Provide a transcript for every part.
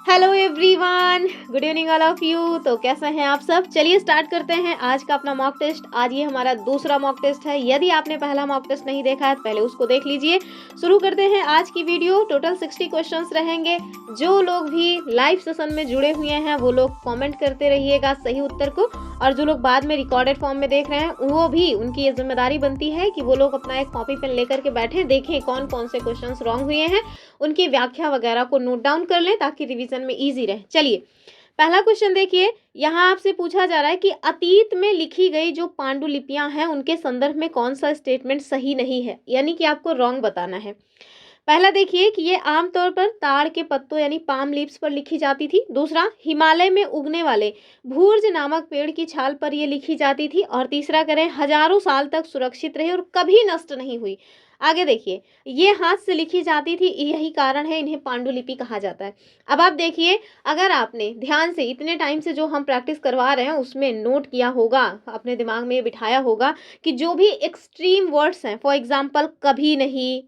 Hello everyone, good evening all of you. तो कैसे हैं आप सब? चलिए स्टार्ट करते हैं आज का अपना मॉक टेस्ट। आज ये हमारा दूसरा मॉक टेस्ट है। यदि आपने पहला मॉक टेस्ट नहीं देखा है तो पहले उसको देख लीजिए। शुरू करते हैं आज की वीडियो। टोटल 60 क्वेश्चंस रहेंगे। जो लोग भी लाइव सेशन में जुड़े हुए हैं वो लोग कमेंट करते रहिएगा सही उत्तर को, और जो लोग बाद में रिकॉर्डेड फॉर्म में देख रहे हैं वो भी, उनकी ये जिम्मेदारी बनती है कि वो लोग अपना एक कॉपी पेन लेकर के बैठे, देखें कौन कौन से क्वेश्चंस रॉन्ग हुए हैं, उनकी व्याख्या वगैरह को नोट डाउन कर लें ताकि रिवीजन में इजी रहे। चलिए पहला क्वेश्चन देखिए। यहाँ आपसे पूछा जा रहा है कि अतीत में लिखी गई जो पांडुलिपियां हैं उनके संदर्भ में कौन सा स्टेटमेंट सही नहीं है, यानी कि आपको रॉन्ग बताना है। पहला देखिए कि ये आमतौर पर ताड़ के पत्तों यानी पाम लीव्स पर लिखी जाती थी। दूसरा, हिमालय में उगने वाले भूर्ज नामक पेड़ की छाल पर ये लिखी जाती थी। और तीसरा करें, हजारों साल तक सुरक्षित रही और कभी नष्ट नहीं हुई। आगे देखिए, ये हाथ से लिखी जाती थी, यही कारण है इन्हें पांडुलिपि कहा जाता है। अब आप देखिए, अगर आपने ध्यान से इतने टाइम से जो हम प्रैक्टिस करवा रहे हैं उसमें नोट किया होगा, अपने दिमाग में बिठाया होगा कि जो भी एक्सट्रीम वर्ड्स हैं, फॉर एग्जाम्पल कभी नहीं,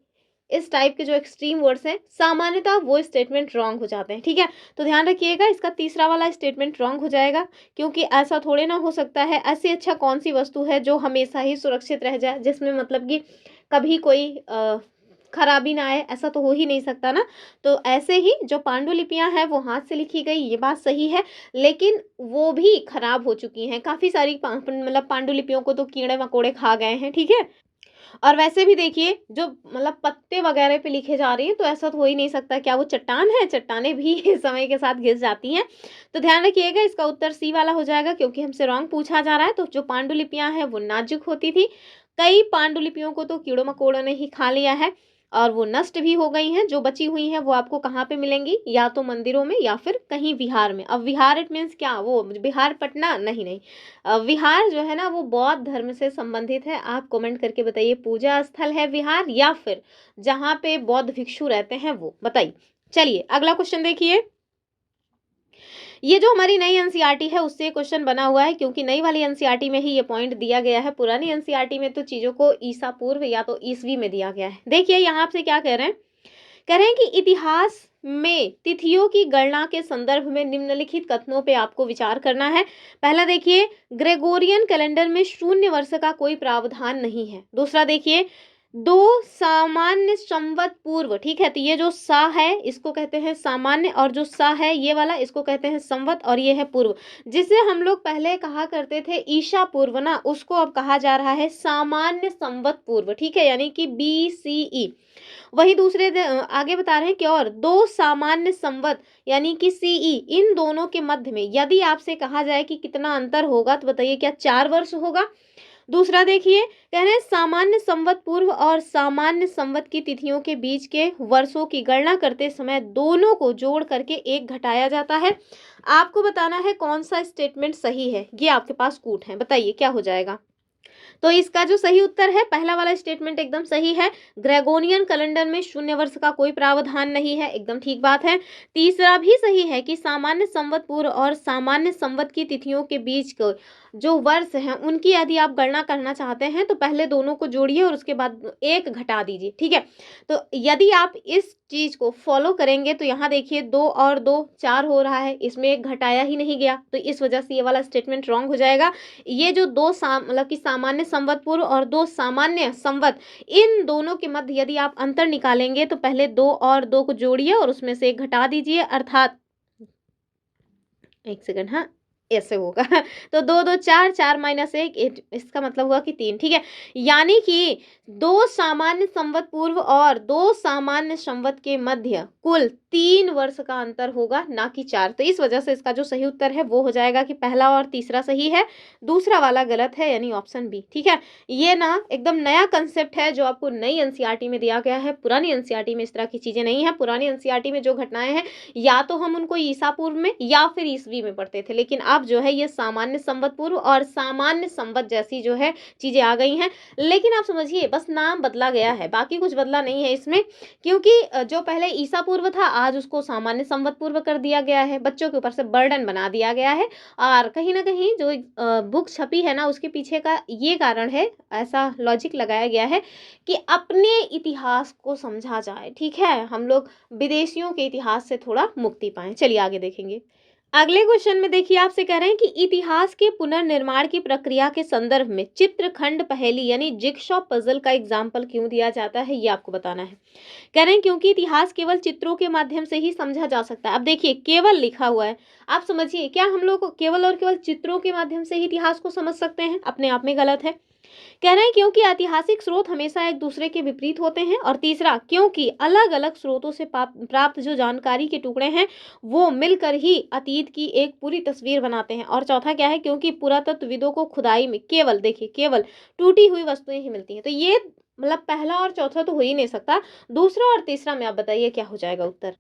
इस टाइप के जो एक्सट्रीम वर्ड्स हैं, सामान्यतः वो स्टेटमेंट रॉन्ग हो जाते हैं। ठीक है, तो ध्यान रखिएगा, इसका तीसरा वाला स्टेटमेंट रॉन्ग हो जाएगा, क्योंकि ऐसा थोड़े ना हो सकता है। ऐसी अच्छा कौन सी वस्तु है जो हमेशा ही सुरक्षित रह जाए, जिसमें मतलब कि कभी कोई खराबी ना आए, ऐसा तो हो ही नहीं सकता ना। तो ऐसे ही जो पांडुलिपियां हैं वो हाथ से लिखी गई, ये बात सही है, लेकिन वो भी खराब हो चुकी हैं। काफ़ी सारी मतलब पांडुलिपियों को तो कीड़े मकोड़े खा गए हैं। ठीक है, और वैसे भी देखिए, जो मतलब पत्ते वगैरह पे लिखे जा रही हैं तो ऐसा तो हो ही नहीं सकता। क्या वो चट्टान है? चट्टानें भी समय के साथ घिस जाती हैं। तो ध्यान रखिएगा, इसका उत्तर सी वाला हो जाएगा, क्योंकि हमसे रॉन्ग पूछा जा रहा है। तो जो पांडुलिपियां हैं वो नाजुक होती थी। कई पांडुलिपियों को तो कीड़ों मकोड़ों ने ही खा लिया है और वो नष्ट भी हो गई हैं। जो बची हुई हैं वो आपको कहाँ पे मिलेंगी? या तो मंदिरों में या फिर कहीं विहार में। अब विहार इट मीन्स क्या? वो बिहार पटना? नहीं नहीं, विहार जो है ना वो बौद्ध धर्म से संबंधित है। आप कमेंट करके बताइए, पूजा स्थल है विहार या फिर जहाँ पे बौद्ध भिक्षु रहते हैं वो, बताइए। चलिए अगला क्वेश्चन देखिए। ये जो हमारी नई एनसीईआरटी है उससे क्वेश्चन बना हुआ है, क्योंकि नई वाली एनसीईआरटी में ही ये पॉइंट दिया गया है। पुरानी एनसीईआरटी में तो चीज़ों को ईसा पूर्व या तो ईसवी में दिया गया है। देखिए यहाँ आपसे क्या कह रहे हैं, कह रहे हैं कि इतिहास में तिथियों की गणना के संदर्भ में निम्नलिखित कथनों पे आपको विचार करना है। पहला देखिए, ग्रेगोरियन कैलेंडर में शून्य वर्ष का कोई प्रावधान नहीं है। दूसरा देखिए, दो सामान्य संवत पूर्व, ठीक है, तो ये जो सा है इसको कहते हैं सामान्य, और जो सा है ये वाला इसको कहते हैं संवत, और ये है पूर्व। जिसे हम लोग पहले कहा करते थे ईशा पूर्व ना, उसको अब कहा जा रहा है सामान्य संवत पूर्व। ठीक है, यानी कि BCE। वही दूसरे आगे बता रहे हैं कि और दो सामान्य संवत यानी कि CE, इन दोनों के मध्य में यदि आपसे कहा जाए कि कितना अंतर होगा तो बताइए, क्या 4 वर्ष होगा? दूसरा देखिए, कह रहे हैं सामान्य संवत पूर्व और सामान्य संवत की तिथियों के बीच के वर्षों की गणना करते समय दोनों को जोड़ करके एक घटाया जाता है। आपको बताना है कौन सा स्टेटमेंट सही है। ये आपके पास कूट है, बताइए क्या हो जाएगा। तो इसका जो सही उत्तर है, पहला वाला स्टेटमेंट एकदम सही है। ग्रेगोरियन कैलेंडर में शून्य वर्ष का कोई प्रावधान नहीं है, एकदम ठीक बात है। तीसरा भी सही है कि सामान्य संवत पूर्व और सामान्य संवत की तिथियों के बीच को जो वर्ष हैं उनकी यदि आप गणना करना चाहते हैं तो पहले दोनों को जोड़िए और उसके बाद एक घटा दीजिए। ठीक है, तो यदि आप इस चीज को फॉलो करेंगे तो यहाँ देखिए 2 और 2 4 हो रहा है, इसमें एक घटाया ही नहीं गया, तो इस वजह से ये वाला स्टेटमेंट रॉन्ग हो जाएगा। ये जो दो मतलब कि सामान्य संवत पूर्व और दो सामान्य संवत, इन दोनों के मध्य यदि आप अंतर निकालेंगे तो पहले 2 और 2 को जोड़िए और उसमें से एक घटा दीजिए, अर्थात एक सेकंड, हाँ ऐसे होगा तो 2 2 4 4 माइनस 1, इसका मतलब हुआ कि 3। ठीक है, यानी कि 2 सामान्य संवत पूर्व और 2 सामान्य संवत के मध्य कुल 3 वर्ष का अंतर होगा, ना कि 4। तो इस वजह से इसका जो सही उत्तर है वो हो जाएगा कि पहला और तीसरा सही है, दूसरा वाला गलत है, यानी ऑप्शन बी। ठीक है, ये ना एकदम नया कंसेप्ट है जो आपको नई एनसीईआरटी में दिया गया है। पुरानी एनसीईआरटी में इस तरह की चीजें नहीं है। पुरानी एनसीईआरटी में जो घटनाएं हैं या तो हम उनको ईसा पूर्व में या फिर ईसवी में पढ़ते थे, लेकिन अब जो है ये सामान्य संवत पूर्व और सामान्य संवत जैसी जो है चीजें आ गई हैं। लेकिन आप समझिए बस नाम बदला गया है, बाकी कुछ बदला नहीं है इसमें, क्योंकि जो पहले ईसा पूर्व था आज उसको सामान्य संवत पूर्व कर दिया गया है, बच्चों के ऊपर से बर्डन बना दिया गया है। और कहीं ना कहीं जो बुक छपी है ना उसके पीछे का ये कारण है, ऐसा लॉजिक लगाया गया है कि अपने इतिहास को समझा जाए। ठीक है, हम लोग विदेशियों के इतिहास से थोड़ा मुक्ति पाएं। चलिए आगे देखेंगे। अगले क्वेश्चन में देखिए आपसे कह रहे हैं कि इतिहास के पुनर्निर्माण की प्रक्रिया के संदर्भ में चित्रखंड पहेली यानी जिगसॉ पजल का एग्जाम्पल क्यों दिया जाता है, ये आपको बताना है। कह रहे हैं क्योंकि इतिहास केवल चित्रों के माध्यम से ही समझा जा सकता है। अब देखिए केवल लिखा हुआ है, आप समझिए क्या हम लोग केवल और केवल चित्रों के माध्यम से ही इतिहास को समझ सकते हैं? अपने आप में गलत है। कह रहे हैं क्योंकि ऐतिहासिक स्रोत हमेशा एक दूसरे के विपरीत होते हैं, और तीसरा क्योंकि अलग अलग स्रोतों से प्राप्त जो जानकारी के टुकड़े हैं वो मिलकर ही अतीत की एक पूरी तस्वीर बनाते हैं, और चौथा क्या है, क्योंकि पुरातत्वविदों को खुदाई में केवल देखिए केवल टूटी हुई वस्तुएं ही मिलती हैं। तो ये मतलब पहला और चौथा तो हो ही नहीं सकता, दूसरा और तीसरा में आप बताइए क्या हो जाएगा उत्तर।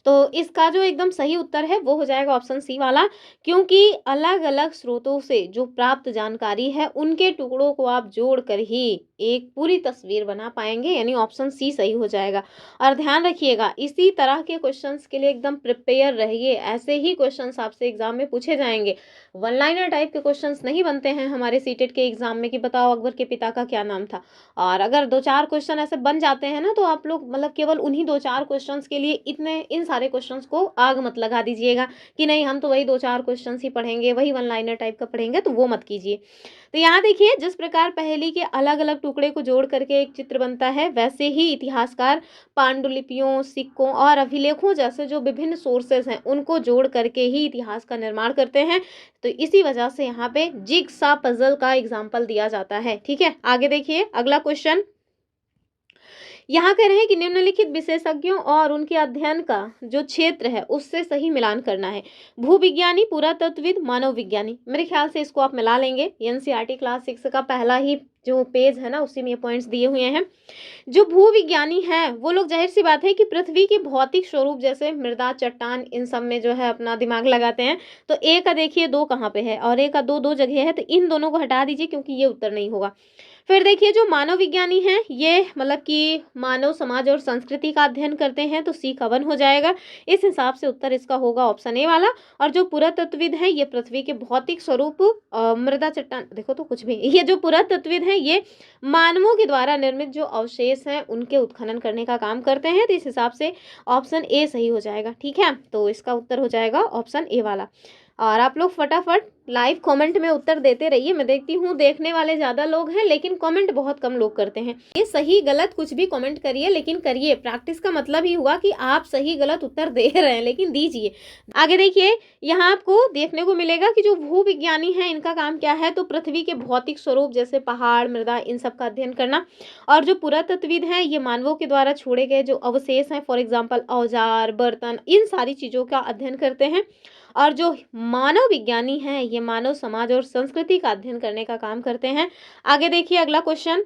तो इसका जो एकदम सही उत्तर है वो हो जाएगा ऑप्शन सी वाला, क्योंकि अलग अलग स्रोतों से जो प्राप्त जानकारी है उनके टुकड़ों को आप जोड़कर ही एक पूरी तस्वीर बना पाएंगे, यानी ऑप्शन सी सही हो जाएगा। और ध्यान रखिएगा इसी तरह के क्वेश्चंस के लिए एकदम प्रिपेयर रहिए, ऐसे ही क्वेश्चंस आपसे एग्जाम में पूछे जाएंगे। वन लाइनर टाइप के क्वेश्चंस नहीं बनते हैं हमारे सीटेट के एग्जाम में कि बताओ अकबर के पिता का क्या नाम था। और अगर दो चार क्वेश्चन ऐसे बन जाते हैं ना तो आप लोग मतलब केवल उन्हीं दो चार क्वेश्चंस के लिए इतने इन सारे क्वेश्चंस को आग मत लगा दीजिएगा कि नहीं हम तो वही दो चार क्वेश्चंस ही पढ़ेंगे, वही वन लाइनर टाइप का पढ़ेंगे, तो वो मत कीजिए। तो यहाँ देखिए जिस प्रकार पहेली के अलग अलग टुकड़े को जोड़ करके एक चित्र बनता है, वैसे ही इतिहासकार पांडुलिपियों, सिक्कों और अभिलेखों जैसे जो विभिन्न सोर्सेस हैं उनको जोड़ करके ही इतिहास का निर्माण करते हैं। तो इसी वजह से यहाँ पे जिगसॉ पजल का एग्जाम्पल दिया जाता है। ठीक है, आगे देखिए अगला क्वेश्चन। यहाँ कह रहे हैं कि निम्नलिखित विशेषज्ञों और उनके अध्ययन का जो क्षेत्र है उससे सही मिलान करना है। भूविज्ञानी, पुरातत्वविद, मानव विज्ञानी। मेरे ख्याल से इसको आप मिला लेंगे, एनसीईआरटी क्लास 6 का पहला ही जो पेज है ना उसी में ये पॉइंट्स दिए हुए हैं। जो भूविज्ञानी हैं वो लोग जाहिर सी बात है कि पृथ्वी के भौतिक स्वरूप जैसे मृदा, चट्टान, इन सब में जो है अपना दिमाग लगाते हैं। तो ए का देखिए दो कहाँ पे है और ए का दो दो जगह है, तो इन दोनों को हटा दीजिए क्योंकि ये उत्तर नहीं होगा। फिर देखिए जो मानव विज्ञानी हैं ये मतलब कि मानव समाज और संस्कृति का अध्ययन करते हैं, तो सी का 1 हो जाएगा। इस हिसाब से उत्तर इसका होगा ऑप्शन ए वाला। और जो पुरातत्वविद है ये पृथ्वी के भौतिक स्वरूप, मृदा, चट्टान, देखो तो कुछ भी, ये जो पुरातत्वविद हैं ये मानवों के द्वारा निर्मित जो अवशेष हैं उनके उत्खनन करने का काम करते हैं। तो इस हिसाब से ऑप्शन ए सही हो जाएगा। ठीक है, तो इसका उत्तर हो जाएगा ऑप्शन ए वाला। और आप लोग फटाफट लाइव कमेंट में उत्तर देते रहिए। मैं देखती हूँ देखने वाले ज़्यादा लोग हैं लेकिन कमेंट बहुत कम लोग करते हैं। ये सही गलत कुछ भी कमेंट करिए, लेकिन करिए। प्रैक्टिस का मतलब ही हुआ कि आप सही गलत उत्तर दे रहे हैं, लेकिन दीजिए। आगे देखिए यहाँ आपको देखने को मिलेगा कि जो भूविज्ञानी हैं इनका काम क्या है, तो पृथ्वी के भौतिक स्वरूप जैसे पहाड़, मृदा, इन सब का अध्ययन करना। और जो पुरातत्वविद हैं ये मानवों के द्वारा छोड़े गए जो अवशेष हैं, फॉर एग्जाम्पल औजार, बर्तन, इन सारी चीज़ों का अध्ययन करते हैं। और जो मानव विज्ञानी हैं ये मानव समाज और संस्कृति का अध्ययन करने का काम करते हैं। आगे देखिए अगला क्वेश्चन।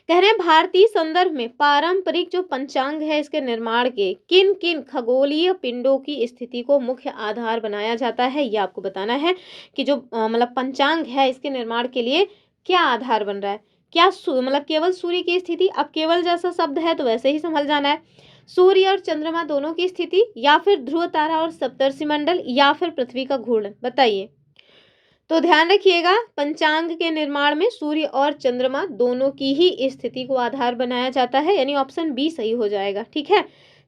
कह रहे हैं भारतीय संदर्भ में पारंपरिक जो पंचांग है इसके निर्माण के किन किन खगोलीय पिंडों की स्थिति को मुख्य आधार बनाया जाता है, ये आपको बताना है कि जो मतलब पंचांग है इसके निर्माण के लिए क्या आधार बन रहा है। क्या मतलब केवल सूर्य की स्थिति, अब केवल जैसा शब्द है तो वैसे ही संभल जाना है। सूर्य और चंद्रमा दोनों की स्थिति, या फिर ध्रुव तारा और सप्तर्षि मंडल, या फिर पृथ्वी का घूर्णन, बताइए। तो ध्यान रखिएगा पंचांग के निर्माण में सूर्य और चंद्रमा दोनों की ही स्थिति को आधार बनाया जाता है, यानी ऑप्शन बी सही हो जाएगा। ठीक है,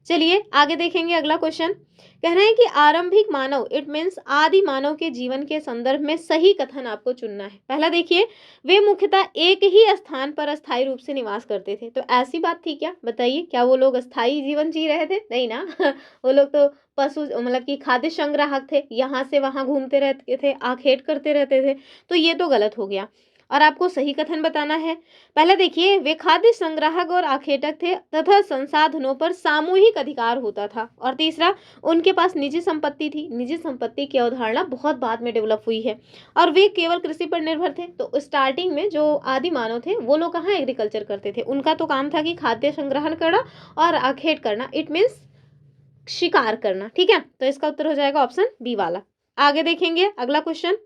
चलिए आगे देखेंगे अगला क्वेश्चन। कह रहे हैं कि आरंभिक मानव इट मीन्स आदि मानव के जीवन के संदर्भ में सही कथन आपको चुनना है। पहला देखिए, वे मुख्यतः एक ही स्थान पर अस्थायी रूप से निवास करते थे। तो ऐसी बात थी क्या, बताइए। क्या वो लोग अस्थायी जीवन जी रहे थे? नहीं ना वो लोग तो पशु मतलब कि खाद्य संग्राहक थे, यहाँ से वहां घूमते रहते थे, आखेट करते रहते थे। तो ये तो गलत हो गया और आपको सही कथन बताना है। पहले देखिए, वे खाद्य संग्राहक और आखेटक थे तथा संसाधनों पर सामूहिक अधिकार होता था। और तीसरा, उनके पास निजी संपत्ति थी। निजी संपत्ति की अवधारणा बहुत बाद में डेवलप हुई है। और वे केवल कृषि पर निर्भर थे। तो स्टार्टिंग में जो आदि मानव थे वो लोग कहाँ एग्रीकल्चर करते थे, उनका तो काम था कि खाद्य संग्रहण करना और आखेट करना, इट मीन्स शिकार करना। ठीक है, तो इसका उत्तर हो जाएगा ऑप्शन बी वाला। आगे देखेंगे अगला क्वेश्चन।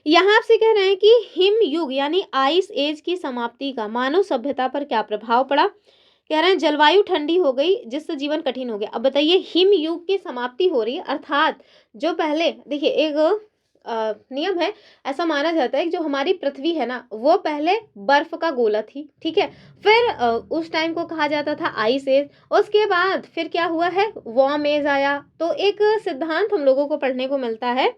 यहाँ आपसे कह रहे हैं कि हिम युग यानी आइस एज की समाप्ति का मानव सभ्यता पर क्या प्रभाव पड़ा। कह रहे हैं जलवायु ठंडी हो गई जिससे जीवन कठिन हो गया। अब बताइए, हिम युग की समाप्ति हो रही है अर्थात जो पहले देखिए एक नियम है, ऐसा माना जाता है कि जो हमारी पृथ्वी है ना वो पहले बर्फ का गोला थी, ठीक है। फिर उस टाइम को कहा जाता था आइस एज। उसके बाद फिर क्या हुआ है, वार्म एज आया। तो एक सिद्धांत हम लोगों को पढ़ने को मिलता है,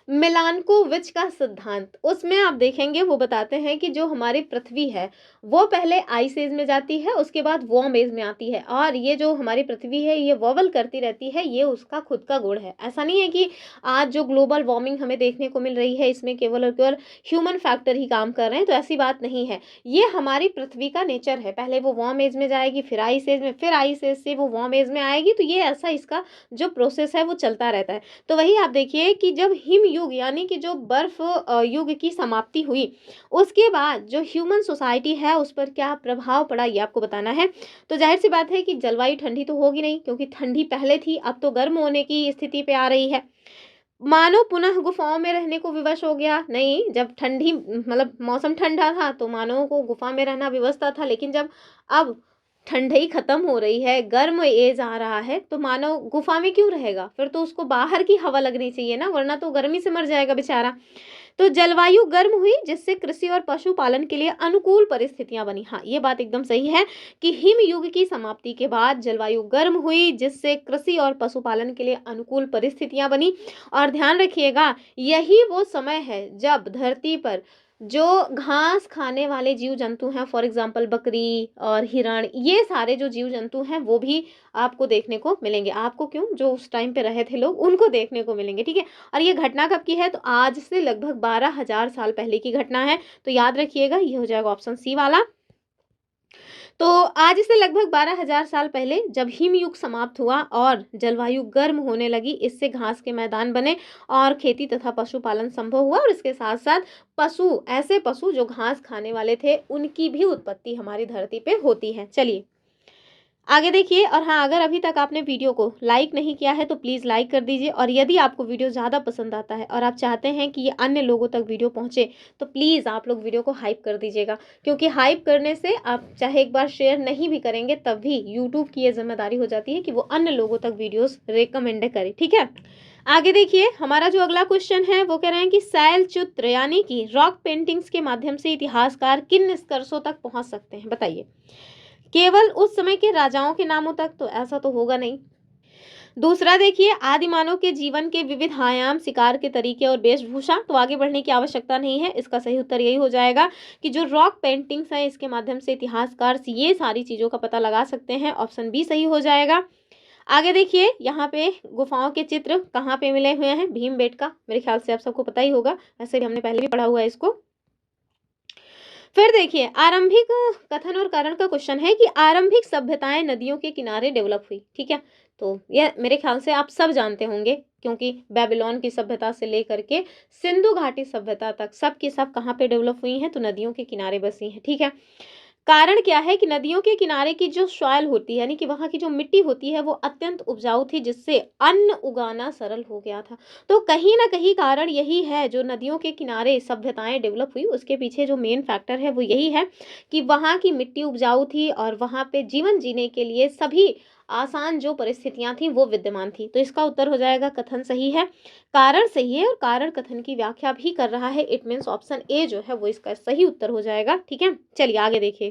मिलानकोविच का सिद्धांत। उसमें आप देखेंगे वो बताते हैं कि जो हमारी पृथ्वी है वो पहले आइस एज में जाती है, उसके बाद वार्म एज में आती है। और ये जो हमारी पृथ्वी है ये वॉवल करती रहती है, ये उसका खुद का गुण है। ऐसा नहीं है कि आज जो ग्लोबल वार्मिंग हमें देखने को मिल रही है इसमें केवल और केवल ह्यूमन फैक्टर ही काम कर रहे हैं, तो ऐसी बात नहीं है। ये हमारी पृथ्वी का नेचर है, पहले वो वार्म एज में जाएगी, फिर आइस एज में, फिर आइस एज से वो वार्म एज में आएगी। तो ये ऐसा इसका जो प्रोसेस है वो चलता रहता है। तो वही आप देखिए कि जब हिम युग यानी कि जो बर्फ युग की समाप्ति हुई, उसके बाद जो ह्यूमन सोसाइटी है उस पर क्या प्रभाव पड़ा ये आपको बताना है। तो जाहिर सी बात है कि जलवायु ठंडी तो होगी नहीं, क्योंकि ठंडी पहले थी, अब तो गर्म होने की स्थिति पे आ रही है। मानव पुनः गुफाओं में रहने को विवश हो गया। नहीं, जब ठंडी मतलब मौसम ठंडा था तो मानवों को गुफा में रहना व्यवस्था था, लेकिन जब अब ठंडाई खत्म हो रही है, गर्म एज आ रहा है, तो मानव गुफा में क्यों रहेगा, फिर तो उसको बाहर की हवा लगनी चाहिए ना, वरना तो गर्मी से मर जाएगा बेचारा। तो जलवायु गर्म हुई जिससे कृषि और पशुपालन के लिए अनुकूल परिस्थितियां बनी। हाँ, ये बात एकदम सही है कि हिम युग की समाप्ति के बाद जलवायु गर्म हुई जिससे कृषि और पशुपालन के लिए अनुकूल परिस्थितियां बनी। और ध्यान रखिएगा, यही वो समय है जब धरती पर जो घास खाने वाले जीव जंतु हैं, फॉर एग्जाम्पल बकरी और हिरण, ये सारे जो जीव जंतु हैं वो भी आपको देखने को मिलेंगे। आपको क्यों, जो उस टाइम पे रहे थे लोग उनको देखने को मिलेंगे, ठीक है। और ये घटना कब की है, तो आज से लगभग 12,000 साल पहले की घटना है। तो याद रखिएगा, ये हो जाएगा ऑप्शन सी वाला। तो आज से लगभग 12,000 साल पहले जब हिमयुग समाप्त हुआ और जलवायु गर्म होने लगी, इससे घास के मैदान बने और खेती तथा पशुपालन संभव हुआ। और इसके साथ साथ पशु, ऐसे पशु जो घास खाने वाले थे, उनकी भी उत्पत्ति हमारी धरती पे होती है। चलिए आगे देखिए। और हाँ, अगर अभी तक आपने वीडियो को लाइक नहीं किया है तो प्लीज़ लाइक कर दीजिए। और यदि आपको वीडियो ज़्यादा पसंद आता है और आप चाहते हैं कि ये अन्य लोगों तक वीडियो पहुँचे, तो प्लीज़ आप लोग वीडियो को हाइप कर दीजिएगा, क्योंकि हाइप करने से आप चाहे एक बार शेयर नहीं भी करेंगे तब भी यूट्यूब की ये जिम्मेदारी हो जाती है कि वो अन्य लोगों तक वीडियोज़ रिकमेंड करे, ठीक है। आगे देखिए, हमारा जो अगला क्वेश्चन है वो कह रहे हैं कि शैल चित्र यानी कि रॉक पेंटिंग्स के माध्यम से इतिहासकार किन निष्कर्षों तक पहुंच सकते हैं, बताइए। केवल उस समय के राजाओं के नामों तक, तो ऐसा तो होगा नहीं। दूसरा देखिए, आदि मानव के जीवन के विविध आयाम, शिकार के तरीके और वेशभूषा, तो आगे बढ़ने की आवश्यकता नहीं है। इसका सही उत्तर यही हो जाएगा कि जो रॉक पेंटिंग्स हैं इसके माध्यम से इतिहासकार ये सारी चीज़ों का पता लगा सकते हैं। ऑप्शन बी सही हो जाएगा। आगे देखिए, यहाँ पे गुफाओं के चित्र कहाँ पे मिले हुए हैं, भीमबेटका, मेरे ख्याल से आप सबको पता ही होगा, वैसे भी हमने पहले भी पढ़ा हुआ है इसको। फिर देखिए, आरंभिक कथन और कारण का क्वेश्चन है कि आरंभिक सभ्यताएं नदियों के किनारे डेवलप हुई, ठीक है। तो यह मेरे ख्याल से आप सब जानते होंगे, क्योंकि बेबीलोन की सभ्यता से लेकर के सिंधु घाटी सभ्यता तक सब की सब कहाँ पे डेवलप हुई हैं, तो नदियों के किनारे बसी हैं, ठीक है। कारण क्या है कि नदियों के किनारे की जो सॉइल होती है, यानी कि वहाँ की जो मिट्टी होती है, वो अत्यंत उपजाऊ थी, जिससे अन्न उगाना सरल हो गया था। तो कहीं ना कहीं कारण यही है, जो नदियों के किनारे सभ्यताएं डेवलप हुई उसके पीछे जो मेन फैक्टर है वो यही है कि वहाँ की मिट्टी उपजाऊ थी और वहाँ पे जीवन जीने के लिए सभी आसान जो परिस्थितियां थी वो विद्यमान थी। तो इसका उत्तर हो जाएगा, कथन सही है, कारण सही है और कारण कथन की व्याख्या भी कर रहा है। इट मीन्स ऑप्शन ए जो है वो इसका सही उत्तर हो जाएगा, ठीक है। चलिए आगे देखिए,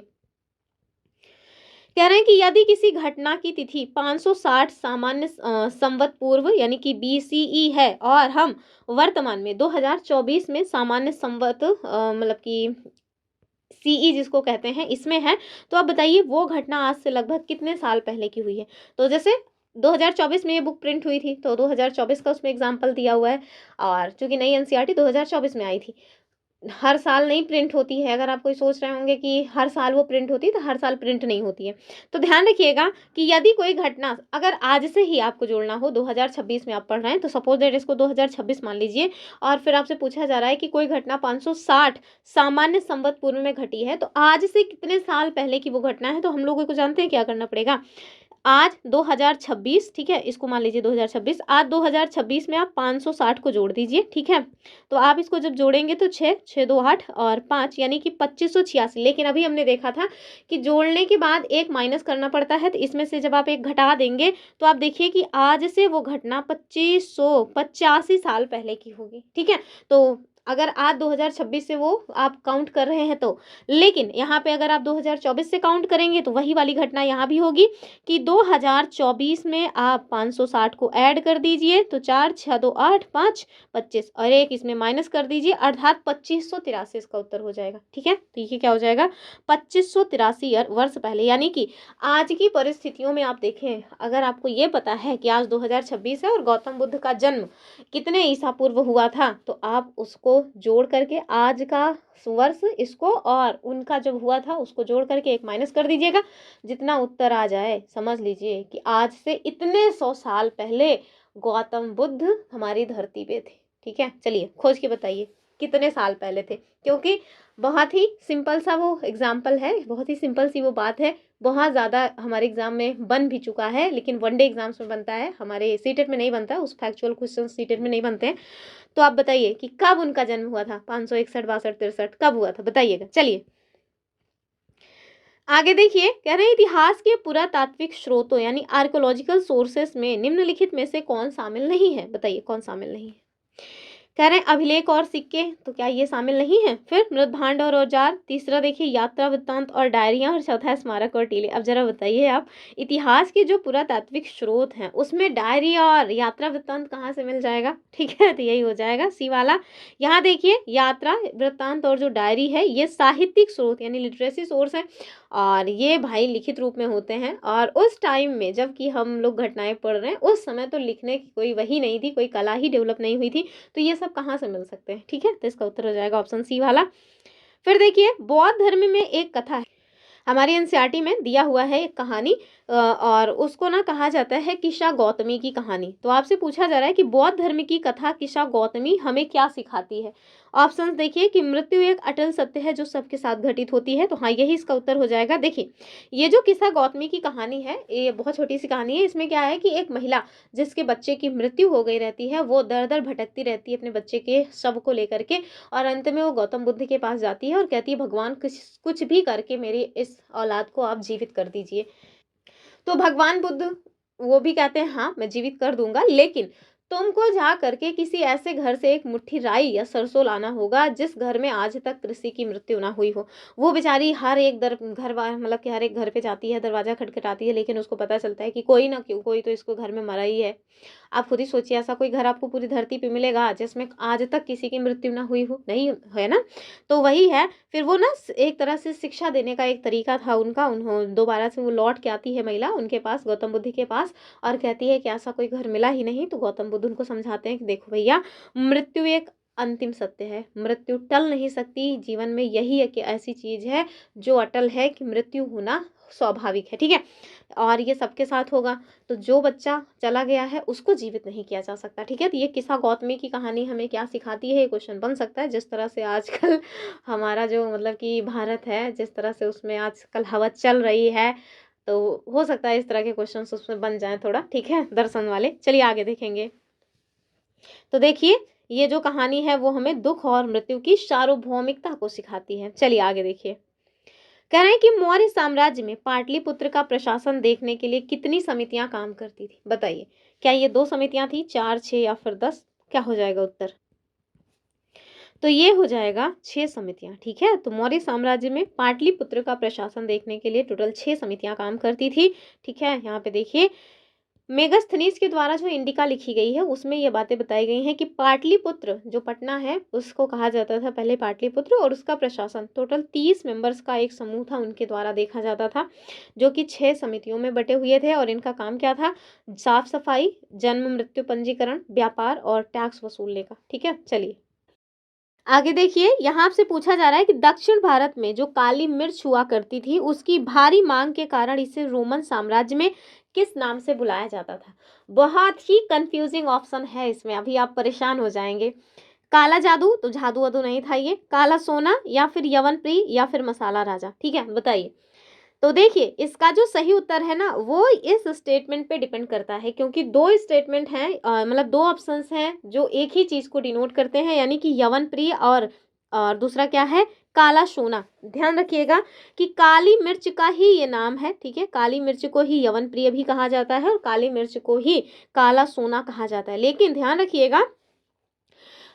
कह रहे हैं कि यदि किसी घटना की तिथि 560 सामान्य संवत पूर्व यानी कि BCE है और हम वर्तमान में 2024 में सामान्य संवत मतलब कि CE जिसको कहते हैं इसमें है, तो आप बताइए वो घटना आज से लगभग कितने साल पहले की हुई है। तो जैसे 2024 में ये बुक प्रिंट हुई थी, तो 2024 का उसमें एग्जाम्पल दिया हुआ है। और चूंकि नई NCERT 2024 में आई थी, हर साल नहीं प्रिंट होती है। अगर आप कोई सोच रहे होंगे कि हर साल वो प्रिंट होती है, तो हर साल प्रिंट नहीं होती है। तो ध्यान रखिएगा कि यदि कोई घटना अगर आज से ही आपको जोड़ना हो, 2026 में आप पढ़ रहे हैं, तो सपोज दैट इसको 2026 मान लीजिए, और फिर आपसे पूछा जा रहा है कि कोई घटना 560 सामान्य संवत पूर्व में घटी है, तो आज से कितने साल पहले की वो घटना है। तो हम लोगों को जानते हैं क्या करना पड़ेगा, आज 2026, ठीक है, इसको मान लीजिए 2026, आज 2026 में आप 560 को जोड़ दीजिए, ठीक है। तो आप इसको जब जोड़ेंगे तो 6 6 2 8 और 5 यानी कि 2586। लेकिन अभी हमने देखा था कि जोड़ने के बाद एक माइनस करना पड़ता है, तो इसमें से जब आप एक घटा देंगे तो आप देखिए कि आज से वो घटना 2585 साल पहले की होगी, ठीक है। तो अगर आज 2026 से वो आप काउंट कर रहे हैं तो, लेकिन यहाँ पे अगर आप 2024 से काउंट करेंगे तो वही वाली घटना यहाँ भी होगी कि 2024 में आप 560 को ऐड कर दीजिए, तो 4 6 2 8 5 25 और एक इसमें माइनस कर दीजिए, अर्थात 2583 इसका उत्तर हो जाएगा, ठीक है। तो ये क्या हो जाएगा, 2583 वर्ष पहले। यानी कि आज की परिस्थितियों में आप देखें, अगर आपको ये पता है कि आज 2026 है और गौतम बुद्ध का जन्म कितने ईसा पूर्व हुआ था, तो आप उसको जोड़ करके आज का वर्ष इसको और उनका जब हुआ था उसको जोड़ करके एक माइनस कर दीजिएगा। जितना उत्तर आ जाए समझ लीजिए कि आज से इतने 100 साल पहले गौतम बुद्ध हमारी धरती पे थे, ठीक है। चलिए खोज के बताइए कितने साल पहले थे, क्योंकि बहुत ही सिंपल सा वो एग्जाम्पल है, बहुत ही सिंपल सी वो बात है। बहुत ज़्यादा हमारे एग्जाम में बन भी चुका है, लेकिन वनडे एग्जाम्स में बनता है, हमारे सीटेट में नहीं बनता, उस फैक्चुअल क्वेश्चन सीटेट में नहीं बनते हैं। तो आप बताइए कि कब उनका जन्म हुआ था, 561 62 63 कब हुआ था, बताइएगा। चलिए आगे देखिए, कह रहे हैं इतिहास के पुरातात्विक स्रोतों यानी आर्कोलॉजिकल सोर्सेस में निम्नलिखित में से कौन शामिल नहीं है, बताइए कौन शामिल नहीं है। कह रहे हैं अभिलेख और सिक्के, तो क्या ये शामिल नहीं है। फिर मृत भांड और औजार, तीसरा देखिए यात्रा वृत्तांत और डायरियां, और चौथा स्मारक और टीले। अब जरा बताइए आप, इतिहास के जो पुरातात्विक स्रोत हैं उसमें डायरी और यात्रा वृत्तांत कहाँ से मिल जाएगा, ठीक है। तो यही हो जाएगा सी वाला। यहाँ देखिए यात्रा वृत्तांत और जो डायरी है ये साहित्यिक स्रोत यानी लिटरेसी सोर्स है, और ये भाई लिखित रूप में होते हैं। और उस टाइम में जब कि हम लोग घटनाएं पढ़ रहे हैं उस समय तो लिखने की कोई वही नहीं थी, कोई कला ही डेवलप नहीं हुई थी, तो ये सब कहाँ से मिल सकते हैं, ठीक है। तो इसका उत्तर हो जाएगा ऑप्शन सी वाला। फिर देखिए बौद्ध धर्म में एक कथा है, हमारी एनसीईआरटी में दिया हुआ है एक कहानी, और उसको ना कहा जाता है किस्सा गौतमी की कहानी। तो आपसे पूछा जा रहा है कि बौद्ध धर्म की कथा किस्सा गौतमी हमें क्या सिखाती है। ऑप्शंस देखिए कि मृत्यु एक अटल सत्य है जो सबके साथ घटित होती है, तो हाँ यही इसका उत्तर हो जाएगा। देखिए ये जो किस्सा गौतमी की कहानी है ये बहुत छोटी सी कहानी है। इसमें क्या है कि एक महिला जिसके बच्चे की मृत्यु हो गई रहती है, वो दर दर भटकती रहती है अपने बच्चे के शव को लेकर के, और अंत में वो गौतम बुद्ध के पास जाती है और कहती है भगवान कुछ भी करके मेरी इस औलाद को आप जीवित कर दीजिए। तो भगवान बुद्ध वो भी कहते हैं हाँ मैं जीवित कर दूंगा, लेकिन तुमको जा करके किसी ऐसे घर से एक मुट्ठी राई या सरसों लाना होगा जिस घर में आज तक किसी की मृत्यु ना हुई हो। वो बेचारी हर एक घर मतलब कि हर एक घर पे जाती है, दरवाजा खटखटाती है, लेकिन उसको पता चलता है कि कोई ना क्यों कोई तो इसको घर में मरा ही है। आप खुद ही सोचिए ऐसा कोई घर आपको पूरी धरती पे मिलेगा जिसमें आज तक किसी की मृत्यु ना हुई हो, नहीं है ना। तो वही है, फिर वो ना एक तरह से शिक्षा देने का एक तरीका था उनका। उन्होंने दोबारा से वो लौट के आती है महिला उनके पास, गौतम बुद्ध के पास, और कहती है कि ऐसा कोई घर मिला ही नहीं। तो गौतम बुद्ध उनको समझाते हैं कि देखो भैया, मृत्यु एक अंतिम सत्य है, मृत्यु टल नहीं सकती। जीवन में यही है कि ऐसी चीज है जो अटल है कि मृत्यु होना स्वाभाविक है, ठीक है, और ये सबके साथ होगा। तो जो बच्चा चला गया है उसको जीवित नहीं किया जा सकता, ठीक है। तो ये किस्सा गौतमी की कहानी हमें क्या सिखाती है, ये क्वेश्चन बन सकता है। जिस तरह से आजकल हमारा जो मतलब कि भारत है, जिस तरह से उसमें आजकल हवा चल रही है, तो हो सकता है इस तरह के क्वेश्चन उसमें बन जाए थोड़ा, ठीक है, दर्शन वाले। चलिए आगे देखेंगे। तो देखिए ये जो कहानी है वो हमें दुख और मृत्यु की सार्वभौमिकता को सिखाती है। चलिए आगे देखिए, कह रहे हैं कि मौर्य साम्राज्य में पाटलिपुत्र का प्रशासन देखने के लिए कितनी समितियां काम करती थी, बताइए। क्या ये 2 समितियां थी, 4 6 या फिर 10, क्या हो जाएगा उत्तर। तो ये हो जाएगा 6 समितियां, ठीक है। तो मौर्य साम्राज्य में पाटलिपुत्र का प्रशासन देखने के लिए टोटल 6 समितियां काम करती थी, ठीक है। यहाँ पे देखिए मेगास्थनीज के द्वारा जो इंडिका लिखी गई है उसमें ये बातें बताई गई हैं कि पाटलिपुत्र जो पटना है उसको कहा जाता था पहले पाटलिपुत्र, और उसका प्रशासन टोटल 30 मेंबर्स का एक समूह था, उनके द्वारा देखा जाता था, जो कि 6 समितियों में बटे हुए थे। और इनका काम क्या था, साफ सफाई, जन्म मृत्यु पंजीकरण, व्यापार और टैक्स वसूलने का, ठीक है। चलिए आगे देखिए, यहाँ आपसे पूछा जा रहा है कि दक्षिण भारत में जो काली मिर्च हुआ करती थी उसकी भारी मांग के कारण इसे रोमन साम्राज्य में किस नाम से बुलाया जाता था। बहुत ही कंफ्यूजिंग ऑप्शन है इसमें, अभी आप परेशान हो जाएंगे। काला जादू, तो जादू वादू नहीं था ये, काला सोना, या फिर यवन प्रिय, या फिर मसाला राजा, ठीक है बताइए। तो देखिए इसका जो सही उत्तर है ना वो इस स्टेटमेंट पे डिपेंड करता है, क्योंकि दो स्टेटमेंट हैं, मतलब दो ऑप्शंस हैं जो एक ही चीज को डिनोट करते हैं, यानी कि यवन प्रिय और दूसरा क्या है, काला सोना। ध्यान रखिएगा कि काली मिर्च का ही ये नाम है, ठीक है, काली मिर्च को ही यवन प्रिय भी कहा जाता है और काली मिर्च को ही काला सोना कहा जाता है। लेकिन ध्यान रखिएगा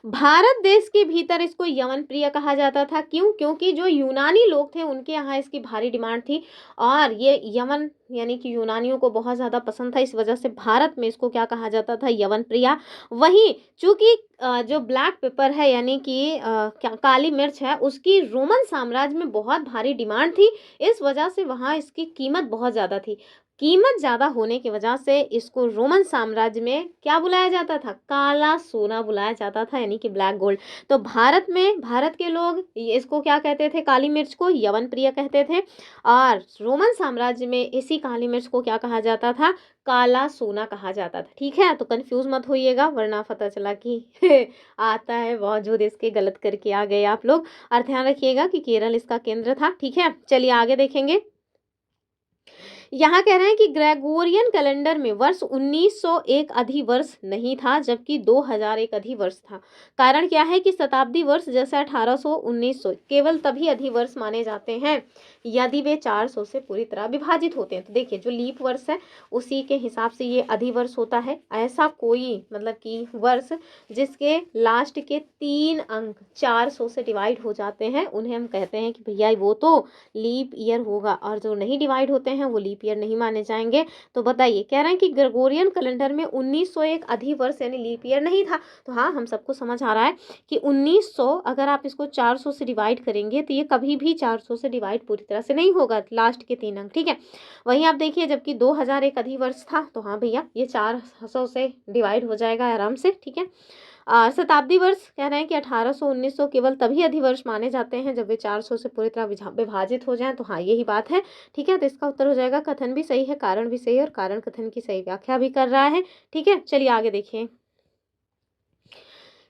भारत देश के भीतर इसको यवन प्रिय कहा जाता था। क्यों? क्योंकि जो यूनानी लोग थे उनके यहाँ इसकी भारी डिमांड थी और ये यवन यानी कि यूनानियों को बहुत ज़्यादा पसंद था, इस वजह से भारत में इसको क्या कहा जाता था, यवन प्रिया। वहीं चूंकि जो ब्लैक पेपर है यानी कि काली मिर्च है उसकी रोमन साम्राज्य में बहुत भारी डिमांड थी, इस वजह से वहाँ इसकी कीमत बहुत ज़्यादा थी। कीमत ज़्यादा होने की वजह से इसको रोमन साम्राज्य में क्या बुलाया जाता था, काला सोना बुलाया जाता था, यानी कि ब्लैक गोल्ड। तो भारत में भारत के लोग इसको क्या कहते थे, काली मिर्च को यवन प्रिय कहते थे, और रोमन साम्राज्य में इसी काली मिर्च को क्या कहा जाता था, काला सोना कहा जाता था। ठीक है, तो कंफ्यूज मत होइएगा वरना पता चला कि आता है बावजूद इसके गलत करके आ गए आप लोग। और ध्यान रखिएगा कि केरल इसका केंद्र था। ठीक है, चलिए आगे देखेंगे। यहाँ कह रहे हैं कि ग्रेगोरियन कैलेंडर में वर्ष 1901 अधिवर्ष नहीं था, जबकि 2001 अधिवर्ष था। कारण क्या है कि शताब्दी वर्ष जैसे 1800 1900 केवल तभी अधिवर्ष माने जाते हैं यदि वे 400 से पूरी तरह विभाजित होते हैं। तो देखिए जो लीप वर्ष है उसी के हिसाब से ये अधिवर्ष होता है। ऐसा कोई मतलब कि वर्ष जिसके लास्ट के 3 अंक 400 से डिवाइड हो जाते हैं उन्हें हम कहते हैं कि भैया वो तो लीप ईयर होगा, और जो नहीं डिवाइड होते हैं वो लीप ईयर नहीं माने जाएंगे। तो बताइए, कह रहे हैं कि ग्रेगोरियन कैलेंडर में 1901 अधिवर्ष यानी लीप ईयर नहीं था। तो हाँ, हम सबको समझ आ रहा है कि 1900 अगर आप इसको 400 से डिवाइड करेंगे तो ये कभी भी 400 से डिवाइड पूरी तरह से नहीं होगा, लास्ट के 3 अंक। ठीक है, वहीं आप देखिए जबकि 2001 अधिवर्ष था तो हाँ भैया ये 400 से डिवाइड हो जाएगा आराम से। ठीक है, शताब्दी वर्ष कह रहे हैं कि 1800 1900 केवल तभी अधिवर्ष माने जाते हैं जब वे 400 से पूरी तरह विभाजित हो जाएं। तो हाँ यही बात है। ठीक है, तो इसका उत्तर हो जाएगा, कथन भी सही है, कारण भी सही है, और कारण कथन की सही व्याख्या भी कर रहा है। ठीक है, चलिए आगे देखिए।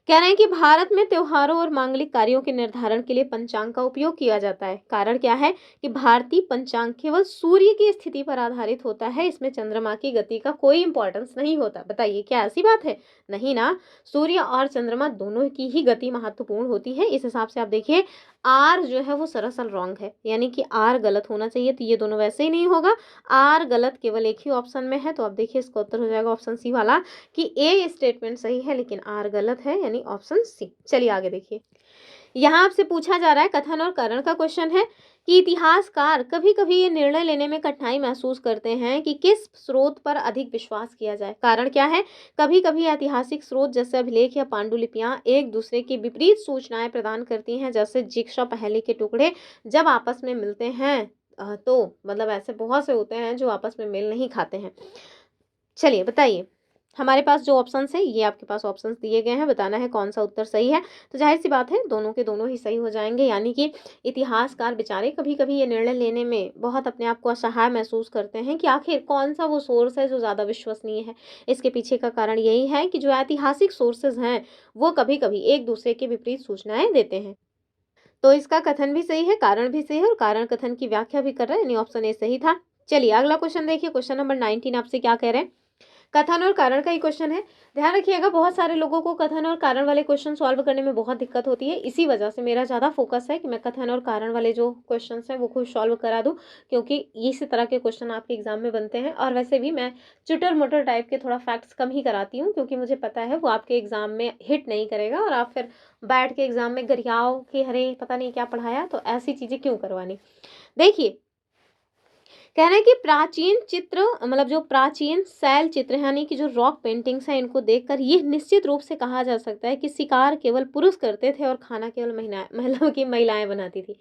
कह रहे हैं कि भारत में त्योहारों और मांगलिक कार्यों के निर्धारण के लिए पंचांग का उपयोग किया जाता है। कारण क्या है कि भारतीय पंचांग केवल सूर्य की स्थिति पर आधारित होता है, इसमें चंद्रमा की गति का कोई इंपॉर्टेंस नहीं होता। बताइए क्या ऐसी बात है? नहीं ना, सूर्य और चंद्रमा दोनों की ही गति महत्वपूर्ण होती है। इस हिसाब से आप देखिए आर जो है वो सरासर रॉन्ग है, यानी कि आर गलत होना चाहिए, तो ये दोनों वैसे ही नहीं होगा। आर गलत केवल एक ही ऑप्शन में है, तो आप देखिए इसका उत्तर हो जाएगा ऑप्शन सी वाला कि ए स्टेटमेंट सही है लेकिन आर गलत है, यानी ऑप्शन सी। चलिए आगे देखिए। यहाँ आपसे पूछा जा रहा है कथन और कारण का क्वेश्चन है कि इतिहासकार कभी कभी ये निर्णय लेने में कठिनाई महसूस करते हैं कि किस स्रोत पर अधिक विश्वास किया जाए। कारण क्या है, कभी कभी ऐतिहासिक स्रोत जैसे अभिलेख या पांडुलिपियां एक दूसरे की विपरीत सूचनाएं प्रदान करती हैं, जैसे जिक्शा पहेली के टुकड़े जब आपस में मिलते हैं तो मतलब ऐसे बहुत से होते हैं जो आपस में मेल नहीं खाते हैं। चलिए बताइए, हमारे पास जो ऑप्शंस है ये आपके पास ऑप्शंस दिए गए हैं, बताना है कौन सा उत्तर सही है। तो जाहिर सी बात है दोनों के दोनों ही सही हो जाएंगे, यानी कि इतिहासकार बेचारे कभी कभी ये निर्णय लेने में बहुत अपने आप को असहाय महसूस करते हैं कि आखिर कौन सा वो सोर्स है जो ज़्यादा विश्वसनीय है। इसके पीछे का कारण यही है कि जो ऐतिहासिक सोर्सेज हैं वो कभी कभी एक दूसरे के विपरीत सूचनाएं देते हैं। तो इसका कथन भी सही है, कारण भी सही है, और कारण कथन की व्याख्या भी कर रहा है, यानी ऑप्शन ए सही था। चलिए अगला क्वेश्चन देखिए, क्वेश्चन नंबर 19 आपसे क्या कह रहे हैं, कथन और कारण का ही क्वेश्चन है। ध्यान रखिएगा बहुत सारे लोगों को कथन और कारण वाले क्वेश्चन सॉल्व करने में बहुत दिक्कत होती है, इसी वजह से मेरा ज़्यादा फोकस है कि मैं कथन और कारण वाले जो क्वेश्चन हैं वो खुद सॉल्व करा दूं, क्योंकि इसी तरह के क्वेश्चन आपके एग्जाम में बनते हैं। और वैसे भी मैं चुटर मुटर टाइप के थोड़ा फैक्ट्स कम ही कराती हूँ, क्योंकि मुझे पता है वो आपके एग्जाम में हिट नहीं करेगा और आप फिर बैठ के एग्जाम में गरियाओ कि अरे पता नहीं क्या पढ़ाया, तो ऐसी चीज़ें क्यों करवानी। देखिए कह रहे हैं कि प्राचीन चित्र मतलब जो प्राचीन शैल चित्र यानी कि जो रॉक पेंटिंग्स हैं इनको देखकर ये निश्चित रूप से कहा जा सकता है कि शिकार केवल पुरुष करते थे और खाना केवल महिलाएं बनाती थी।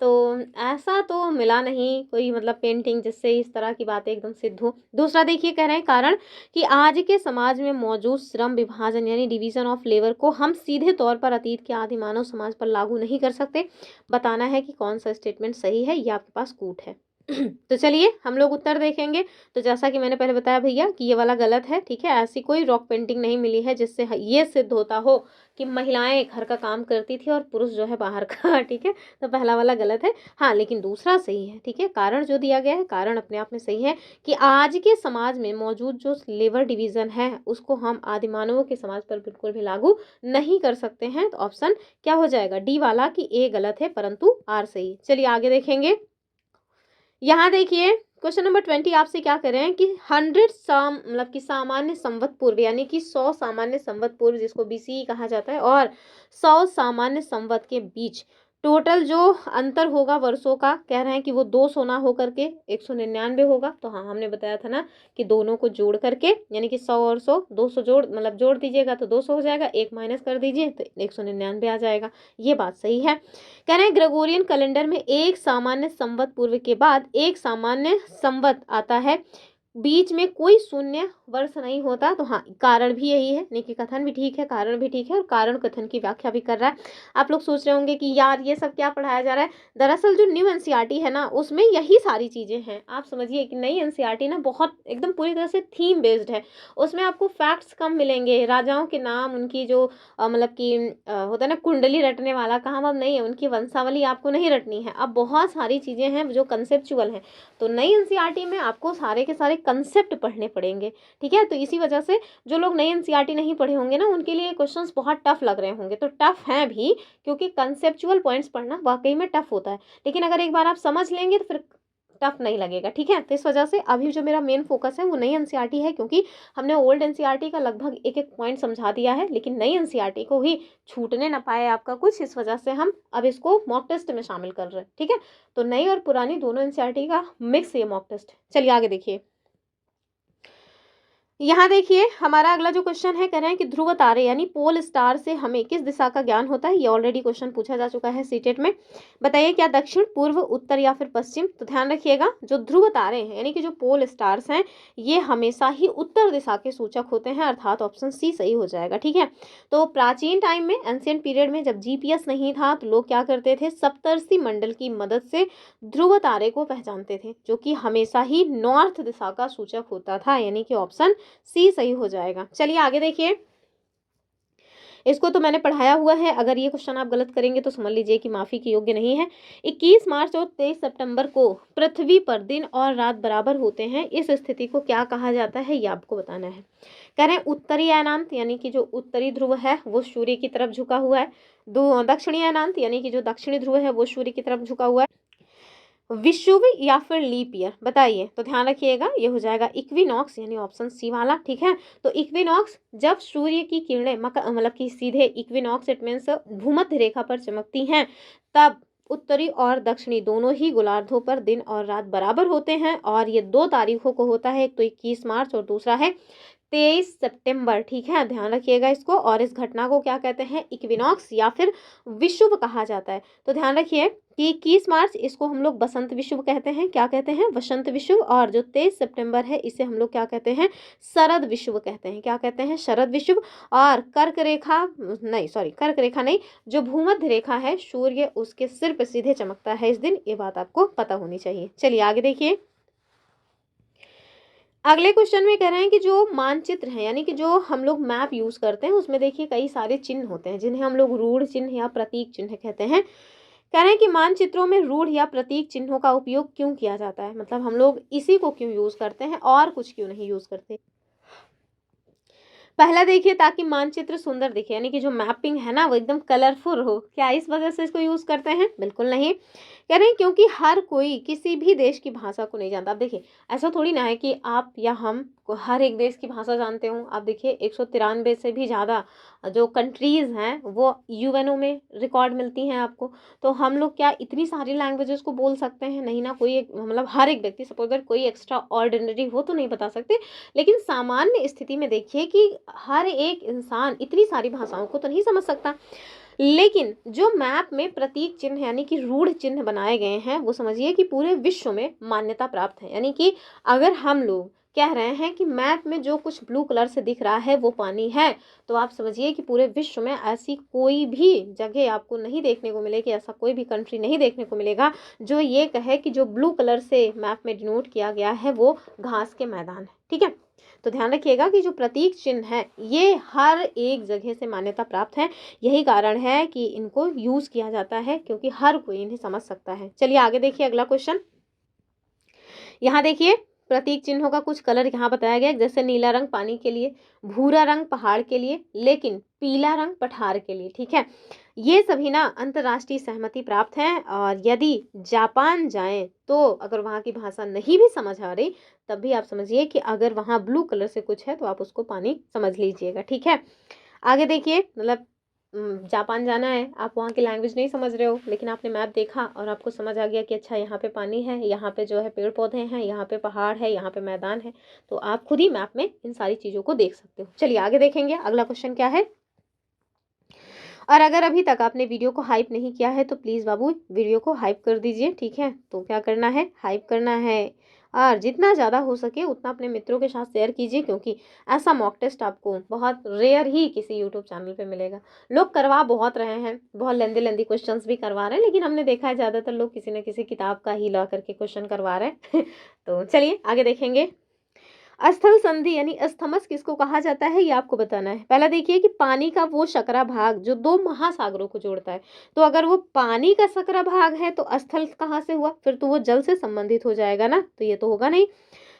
तो ऐसा तो मिला नहीं कोई मतलब पेंटिंग जिससे इस तरह की बातें एकदम सिद्ध हो। दूसरा देखिए कह रहे हैं कारण कि आज के समाज में मौजूद श्रम विभाजन यानी डिवीजन ऑफ लेबर को हम सीधे तौर पर अतीत के आदि मानव समाज पर लागू नहीं कर सकते। बताना है कि कौन सा स्टेटमेंट सही है, ये आपके पास कूट है। तो चलिए हम लोग उत्तर देखेंगे। तो जैसा कि मैंने पहले बताया भैया कि ये वाला गलत है, ठीक है। ऐसी कोई रॉक पेंटिंग नहीं मिली है जिससे ये सिद्ध होता हो कि महिलाएं घर का काम करती थी और पुरुष जो है बाहर का, ठीक है। तो पहला वाला गलत है। हाँ, लेकिन दूसरा सही है, ठीक है। कारण जो दिया गया है, कारण अपने आप में सही है कि आज के समाज में मौजूद जो लेबर डिवीजन है उसको हम आदिमानवों के समाज पर बिल्कुल भी लागू नहीं कर सकते हैं। तो ऑप्शन क्या हो जाएगा, डी वाला कि ए गलत है परंतु आर सही। चलिए आगे देखेंगे। यहाँ देखिए क्वेश्चन नंबर 20 आपसे क्या कर रहे हैं कि 100 सामान्य संवत पूर्व, यानी कि 100 सामान्य संवत पूर्व जिसको बीसीई कहा जाता है, और 100 सामान्य संवत के बीच टोटल जो अंतर होगा वर्षों का, कह रहे हैं कि वो 200 ना होकर के 199 होगा। तो हाँ, हमने बताया था ना कि दोनों को जोड़ करके, यानी कि 100 और 100, 200 जोड़ दीजिएगा तो 200 हो जाएगा, एक माइनस कर दीजिए तो 199 आ जाएगा। ये बात सही है। कह रहे हैं ग्रेगोरियन कैलेंडर में एक सामान्य संवत पूर्व के बाद एक सामान्य संवत आता है, बीच में कोई शून्य वर्ष नहीं होता। तो हाँ, कारण भी यही है, यानी कि कथन भी ठीक है, कारण भी ठीक है, और कारण कथन की व्याख्या भी कर रहा है। आप लोग सोच रहे होंगे कि यार ये सब क्या पढ़ाया जा रहा है। दरअसल जो न्यू एनसीईआरटी है ना, उसमें यही सारी चीज़ें हैं। आप समझिए कि नई एनसीईआरटी ना बहुत एकदम पूरी तरह से थीम बेस्ड है। उसमें आपको फैक्ट्स कम मिलेंगे, राजाओं के नाम, उनकी जो मतलब कि होता है ना कुंडली रटने वाला काम अब नहीं है, उनकी वंशावली आपको नहीं रटनी है। अब बहुत सारी चीज़ें हैं जो कंसेप्चुअल हैं। तो नई एनसीईआरटी में आपको सारे के सारे कंसेप्ट पढ़ने पड़ेंगे, ठीक है। तो इसी वजह से जो लोग नई एनसीईआरटी नहीं पढ़े होंगे ना, उनके लिए क्वेश्चंस बहुत टफ लग रहे होंगे। तो टफ हैं भी, क्योंकि कंसेप्चुअल पॉइंट्स पढ़ना वाकई में टफ होता है। लेकिन अगर एक बार आप समझ लेंगे तो फिर टफ नहीं लगेगा, ठीक है। तो इस वजह से अभी जो मेरा मेन फोकस है वो नई एनसीईआरटी है, क्योंकि हमने ओल्ड एनसीईआरटी का लगभग एक एक पॉइंट समझा दिया है, लेकिन नई एनसीईआरटी को ही छूटने ना पाए आपका कुछ, इस वजह से हम अब इसको मॉक टेस्ट में शामिल कर रहे हैं, ठीक है। तो नई और पुरानी दोनों एनसीईआरटी का मिक्स ये मॉक टेस्ट। चलिए आगे देखिए। यहाँ देखिए हमारा अगला जो क्वेश्चन है, कह रहे हैं कि ध्रुव तारे यानी पोल स्टार से हमें किस दिशा का ज्ञान होता है। ये ऑलरेडी क्वेश्चन पूछा जा चुका है सीटेट में। बताइए क्या दक्षिण, पूर्व, उत्तर या फिर पश्चिम। तो ध्यान रखिएगा, जो ध्रुव तारे हैं यानी कि जो पोल स्टार्स हैं, ये हमेशा ही उत्तर दिशा के सूचक होते हैं, अर्थात ऑप्शन सी सही हो जाएगा, ठीक है। तो प्राचीन टाइम में, एंशियंट पीरियड में, जब जीपीएस नहीं था तो लोग क्या करते थे, सप्तर्षि मंडल की मदद से ध्रुव तारे को पहचानते थे, जो कि हमेशा ही नॉर्थ दिशा का सूचक होता था, यानी कि ऑप्शन सी सही हो जाएगा। चलिए आगे देखिए। इसको तो मैंने पढ़ाया हुआ है, अगर ये क्वेश्चन आप गलत करेंगे तो समझ लीजिए कि माफ़ी के योग्य नहीं है। 21 मार्च और 23 सितंबर को पृथ्वी पर दिन और रात बराबर होते हैं, इस स्थिति को क्या कहा जाता है, ये आपको बताना है। कह रहे हैं उत्तरी अयनांत, यानी कि जो उत्तरी ध्रुव है वो सूर्य की तरफ झुका हुआ है। दक्षिणी अयनांत, यानी कि जो दक्षिणी ध्रुव है वो सूर्य की तरफ झुका हुआ है। विषुव या फिर लीप ईयर, बताइए। तो ध्यान रखिएगा, ये हो जाएगा इक्विनॉक्स, यानी ऑप्शन सी वाला, ठीक है। तो इक्विनॉक्स जब सूर्य की किरणें मतलब कि सीधे इक्विनॉक्स, इट मीन्स भूमध्य रेखा पर चमकती हैं, तब उत्तरी और दक्षिणी दोनों ही गोलार्धों पर दिन और रात बराबर होते हैं। और ये 2 तारीखों को होता है, एक तो 21 मार्च और दूसरा है 23 सितंबर, ठीक है। ध्यान रखिएगा इसको। और इस घटना को क्या कहते हैं, इक्विनॉक्स या फिर विषुव कहा जाता है। तो ध्यान रखिए कि 21 मार्च इसको हम लोग बसंत विषुव कहते हैं, क्या कहते हैं, वसंत विषुव। और जो 23 सितंबर है इसे हम लोग क्या कहते हैं, शरद विषुव कहते हैं, क्या कहते हैं, शरद विषुव। और कर्क रेखा नहीं, जो भूमध्य रेखा है सूर्य उसके सिर पर सीधे चमकता है इस दिन, ये बात आपको पता होनी चाहिए। चलिए आगे देखिए। अगले क्वेश्चन में कह रहे हैं कि जो मानचित्र है, यानी कि जो हम लोग मैप यूज करते हैं, उसमें देखिए कई सारे चिन्ह होते हैं जिन्हें हम लोग रूढ़ चिन्ह या प्रतीक चिन्ह कहते हैं। कह रहे हैं कि मानचित्रों में रूढ़ या प्रतीक चिन्हों का उपयोग क्यों किया जाता है, मतलब हम लोग इसी को क्यों यूज करते हैं और कुछ क्यों नहीं यूज करते। पहला देखिए, ताकि मानचित्र सुंदर दिखे, यानी कि जो मैपिंग है ना वो एकदम कलरफुल हो, क्या इस वजह से इसको यूज करते हैं, बिल्कुल नहीं। कह रहे हैं क्योंकि हर कोई किसी भी देश की भाषा को नहीं जानता। अब देखिए ऐसा थोड़ी ना है कि आप या हम हर एक देश की भाषा जानते हो। आप देखिए 193 से भी ज़्यादा जो कंट्रीज़ हैं वो यूएनओ में रिकॉर्ड मिलती हैं आपको। तो हम लोग क्या इतनी सारी लैंग्वेजेस को बोल सकते हैं, नहीं ना। कोई मतलब हर एक व्यक्ति, सपोज दैट कोई एक्स्ट्रा ऑर्डिनरी हो तो नहीं बता सकते, लेकिन सामान्य स्थिति में देखिए कि हर एक इंसान इतनी सारी भाषाओं को तो नहीं समझ सकता। लेकिन जो मैप में प्रतीक चिन्ह यानी कि रूढ़ चिन्ह बनाए गए हैं, वो समझिए कि पूरे विश्व में मान्यता प्राप्त है। यानी कि अगर हम लोग कह रहे हैं कि मैप में जो कुछ ब्लू कलर से दिख रहा है वो पानी है। तो आप समझिए कि पूरे विश्व में ऐसी कोई भी जगह आपको नहीं देखने को मिलेगी, ऐसा कोई भी कंट्री नहीं देखने को मिलेगा जो ये कहे कि जो ब्लू कलर से मैप में डिनोट किया गया है वो घास के मैदान है। ठीक है, तो ध्यान रखिएगा कि जो प्रतीक चिन्ह है ये हर एक जगह से मान्यता प्राप्त है। यही कारण है कि इनको यूज किया जाता है, क्योंकि हर कोई इन्हें समझ सकता है। चलिए आगे देखिए अगला क्वेश्चन। यहाँ देखिए प्रतीक चिन्हों का कुछ कलर यहाँ बताया गया, जैसे नीला रंग पानी के लिए, भूरा रंग पहाड़ के लिए, लेकिन पीला रंग पठार के लिए। ठीक है, ये सभी ना अंतर्राष्ट्रीय सहमति प्राप्त हैं। और यदि जापान जाएं तो अगर वहाँ की भाषा नहीं भी समझ आ रही तब भी आप समझिए कि अगर वहाँ ब्लू कलर से कुछ है तो आप उसको पानी समझ लीजिएगा। ठीक है, आगे देखिए, मतलब जापान जाना है, आप वहाँ की लैंग्वेज नहीं समझ रहे हो, लेकिन आपने मैप देखा और आपको समझ आ गया कि अच्छा यहाँ पे पानी है, यहाँ पे जो है पेड़ पौधे हैं, यहाँ पे पहाड़ है, यहाँ पे मैदान है, तो आप खुद ही मैप में इन सारी चीज़ों को देख सकते हो। चलिए आगे देखेंगे अगला क्वेश्चन क्या है। और अगर अभी तक आपने वीडियो को हाइप नहीं किया है तो प्लीज़ बाबू वीडियो को हाइप कर दीजिए। ठीक है, तो क्या करना है, हाइप करना है, और जितना ज़्यादा हो सके उतना अपने मित्रों के साथ शेयर कीजिए, क्योंकि ऐसा मॉक टेस्ट आपको बहुत रेयर ही किसी यूट्यूब चैनल पे मिलेगा। लोग करवा बहुत रहे हैं, बहुत लेंदी लेंदी क्वेश्चंस भी करवा रहे हैं, लेकिन हमने देखा है ज़्यादातर लोग किसी न किसी किताब का ही ला करके क्वेश्चन करवा रहे हैं तो चलिए आगे देखेंगे। स्थल संधि यानी स्थमस किसको कहा जाता है ये आपको बताना है। पहला देखिए कि पानी का वो सकरा भाग जो दो महासागरों को जोड़ता है, तो अगर वो पानी का सकरा भाग है तो स्थल कहाँ से हुआ, फिर तो वो जल से संबंधित हो जाएगा ना, तो ये तो होगा नहीं।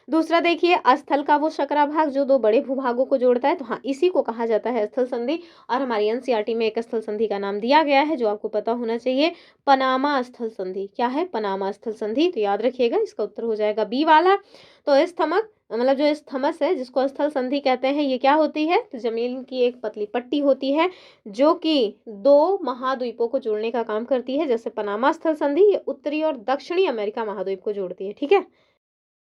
दूसरा देखिए, स्थल का वो सकरा भाग जो दो बड़े भूभागों को जोड़ता है, तो हाँ इसी को कहा जाता है स्थल संधि। और हमारी एनसीईआरटी में एक स्थल संधि का नाम दिया गया है जो आपको पता होना चाहिए, पनामा स्थल संधि। क्या है पनामा स्थल संधि, तो याद रखिएगा इसका उत्तर हो जाएगा बी वाला। तो स्थमक मतलब जो स्थमस है जिसको स्थल संधि कहते हैं, ये क्या होती है, तो जमीन की एक पतली पट्टी होती है जो कि दो महाद्वीपों को जोड़ने का काम करती है। जैसे पनामा स्थल संधि ये उत्तरी और दक्षिणी अमेरिका महाद्वीप को जोड़ती है। ठीक है,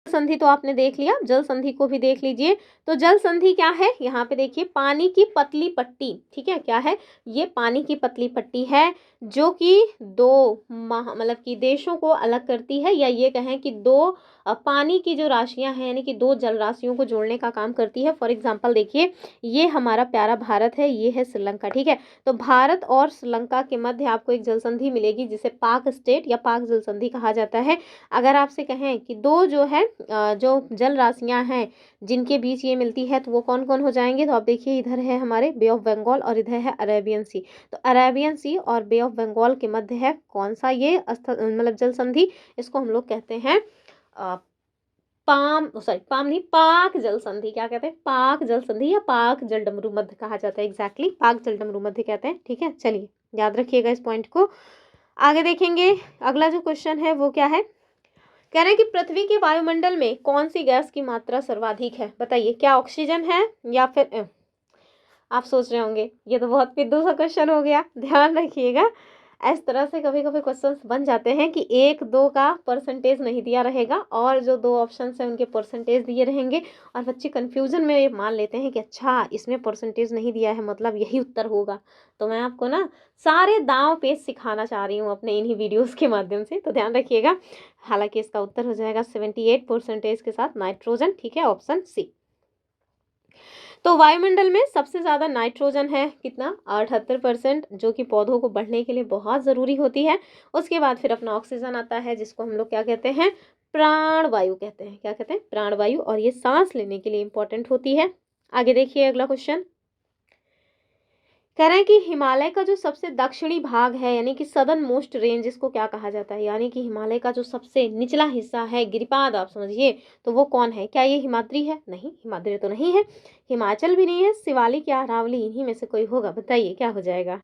संधि तो आपने देख लिया, जल संधि को भी देख लीजिए। तो जल संधि क्या है, यहाँ पे देखिए पानी की पतली पट्टी। ठीक है, क्या है, ये पानी की पतली पट्टी है जो कि दो मतलब कि देशों को अलग करती है, या ये कहें कि दो पानी की जो राशियां हैं यानी कि दो जल राशियों को जोड़ने का काम करती है। फॉर एग्जाम्पल देखिए, ये हमारा प्यारा भारत है, ये है श्रीलंका। ठीक है, तो भारत और श्रीलंका के मध्य आपको एक जल संधि मिलेगी जिसे पाक स्टेट या पाक जल संधि कहा जाता है। अगर आपसे कहें कि दो जो है जो जल राशियां हैं जिनके बीच ये मिलती है तो वो कौन कौन हो जाएंगे, तो आप देखिए इधर है हमारे बे ऑफ बंगाल और इधर है अरेबियन सी। तो अरेबियन सी और बे ऑफ बंगाल के मध्य है कौन सा ये मतलब जल संधि, इसको हम लोग कहते हैं पाम नहीं, पाक जल संधि। क्या कहते हैं, पाक जल संधि या पाक जल डमरू मध्य कहा जाता है। एग्जैक्टली पाक जल डमरू मध्य कहते हैं। ठीक है, चलिए याद रखिएगा इस पॉइंट को। आगे देखेंगे अगला जो क्वेश्चन है वो क्या है, कह रहे हैं कि पृथ्वी के वायुमंडल में कौन सी गैस की मात्रा सर्वाधिक है, बताइए, क्या ऑक्सीजन है या फिर आप सोच रहे होंगे ये तो बहुत पिद्दू सा क्वेश्चन हो गया। ध्यान रखिएगा, इस तरह से कभी कभी क्वेश्चंस बन जाते हैं कि एक दो का परसेंटेज नहीं दिया रहेगा और जो दो ऑप्शंस हैं उनके परसेंटेज दिए रहेंगे, और बच्चे कंफ्यूजन में ये मान लेते हैं कि अच्छा इसमें परसेंटेज नहीं दिया है मतलब यही उत्तर होगा। तो मैं आपको ना सारे दांव पेच सिखाना चाह रही हूँ अपने इन्हीं वीडियोज़ के माध्यम से, तो ध्यान रखिएगा। हालांकि इसका उत्तर हो जाएगा 78% के साथ नाइट्रोजन। ठीक है, ऑप्शन सी। तो वायुमंडल में सबसे ज़्यादा नाइट्रोजन है, कितना, 78%, जो कि पौधों को बढ़ने के लिए बहुत ज़रूरी होती है। उसके बाद फिर अपना ऑक्सीजन आता है जिसको हम लोग क्या कहते हैं, प्राणवायु कहते हैं। क्या कहते हैं, प्राणवायु, और ये सांस लेने के लिए इंपॉर्टेंट होती है। आगे देखिए अगला क्वेश्चन, कह रहे हैं कि हिमालय का जो सबसे दक्षिणी भाग है यानी कि सदर्न मोस्ट रेंज, इसको क्या कहा जाता है, यानी कि हिमालय का जो सबसे निचला हिस्सा है, गिरिपाद आप समझिए, तो वो कौन है, क्या ये हिमाद्री है, नहीं हिमाद्री तो नहीं है, हिमाचल भी नहीं है, शिवालिक या अरावली, इन्हीं में से कोई होगा, बताइए क्या हो जाएगा।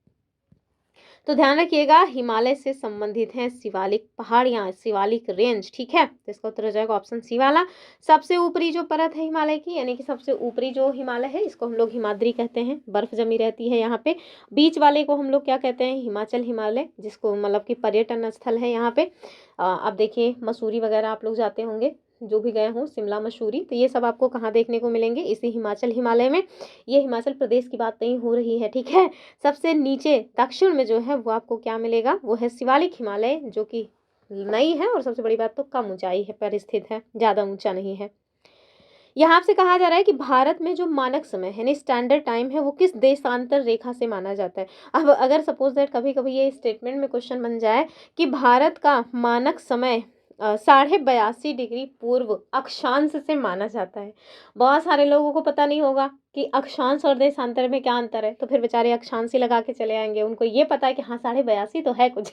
तो ध्यान रखिएगा हिमालय से संबंधित हैं शिवालिक पहाड़ियां, शिवालिक रेंज। ठीक है, तो इसका उत्तर हो जाएगा ऑप्शन सी वाला। सबसे ऊपरी जो परत है हिमालय की यानी कि सबसे ऊपरी जो हिमालय है इसको हम लोग हिमाद्री कहते हैं, बर्फ जमी रहती है यहाँ पे। बीच वाले को हम लोग क्या कहते हैं, हिमाचल हिमालय, जिसको मतलब कि पर्यटन स्थल है यहाँ पे। अब देखिए मसूरी वगैरह आप लोग जाते होंगे, जो भी गए हों, शिमला मसूरी, तो ये सब आपको कहाँ देखने को मिलेंगे, इसी हिमाचल हिमालय में। ये हिमाचल प्रदेश की बात नहीं हो रही है। ठीक है, सबसे नीचे दक्षिण में जो है वो आपको क्या मिलेगा, वो है शिवालिक हिमालय, जो कि नई है और सबसे बड़ी बात तो कम ऊंचाई है पर स्थित है, ज़्यादा ऊंचा नहीं है। यहाँ आपसे कहा जा रहा है कि भारत में जो मानक समय है यानी स्टैंडर्ड टाइम है वो किस देशांतर रेखा से माना जाता है। अब अगर सपोज दैट कभी कभी ये स्टेटमेंट में क्वेश्चन बन जाए कि भारत का मानक समय 82.5 डिग्री पूर्व अक्षांश से माना जाता है। बहुत सारे लोगों को पता नहीं होगा कि अक्षांश और देशांतर में क्या अंतर है, तो फिर बेचारे अक्षांश ही लगा के चले आएंगे। उनको ये पता है कि हाँ 82.5 तो है कुछ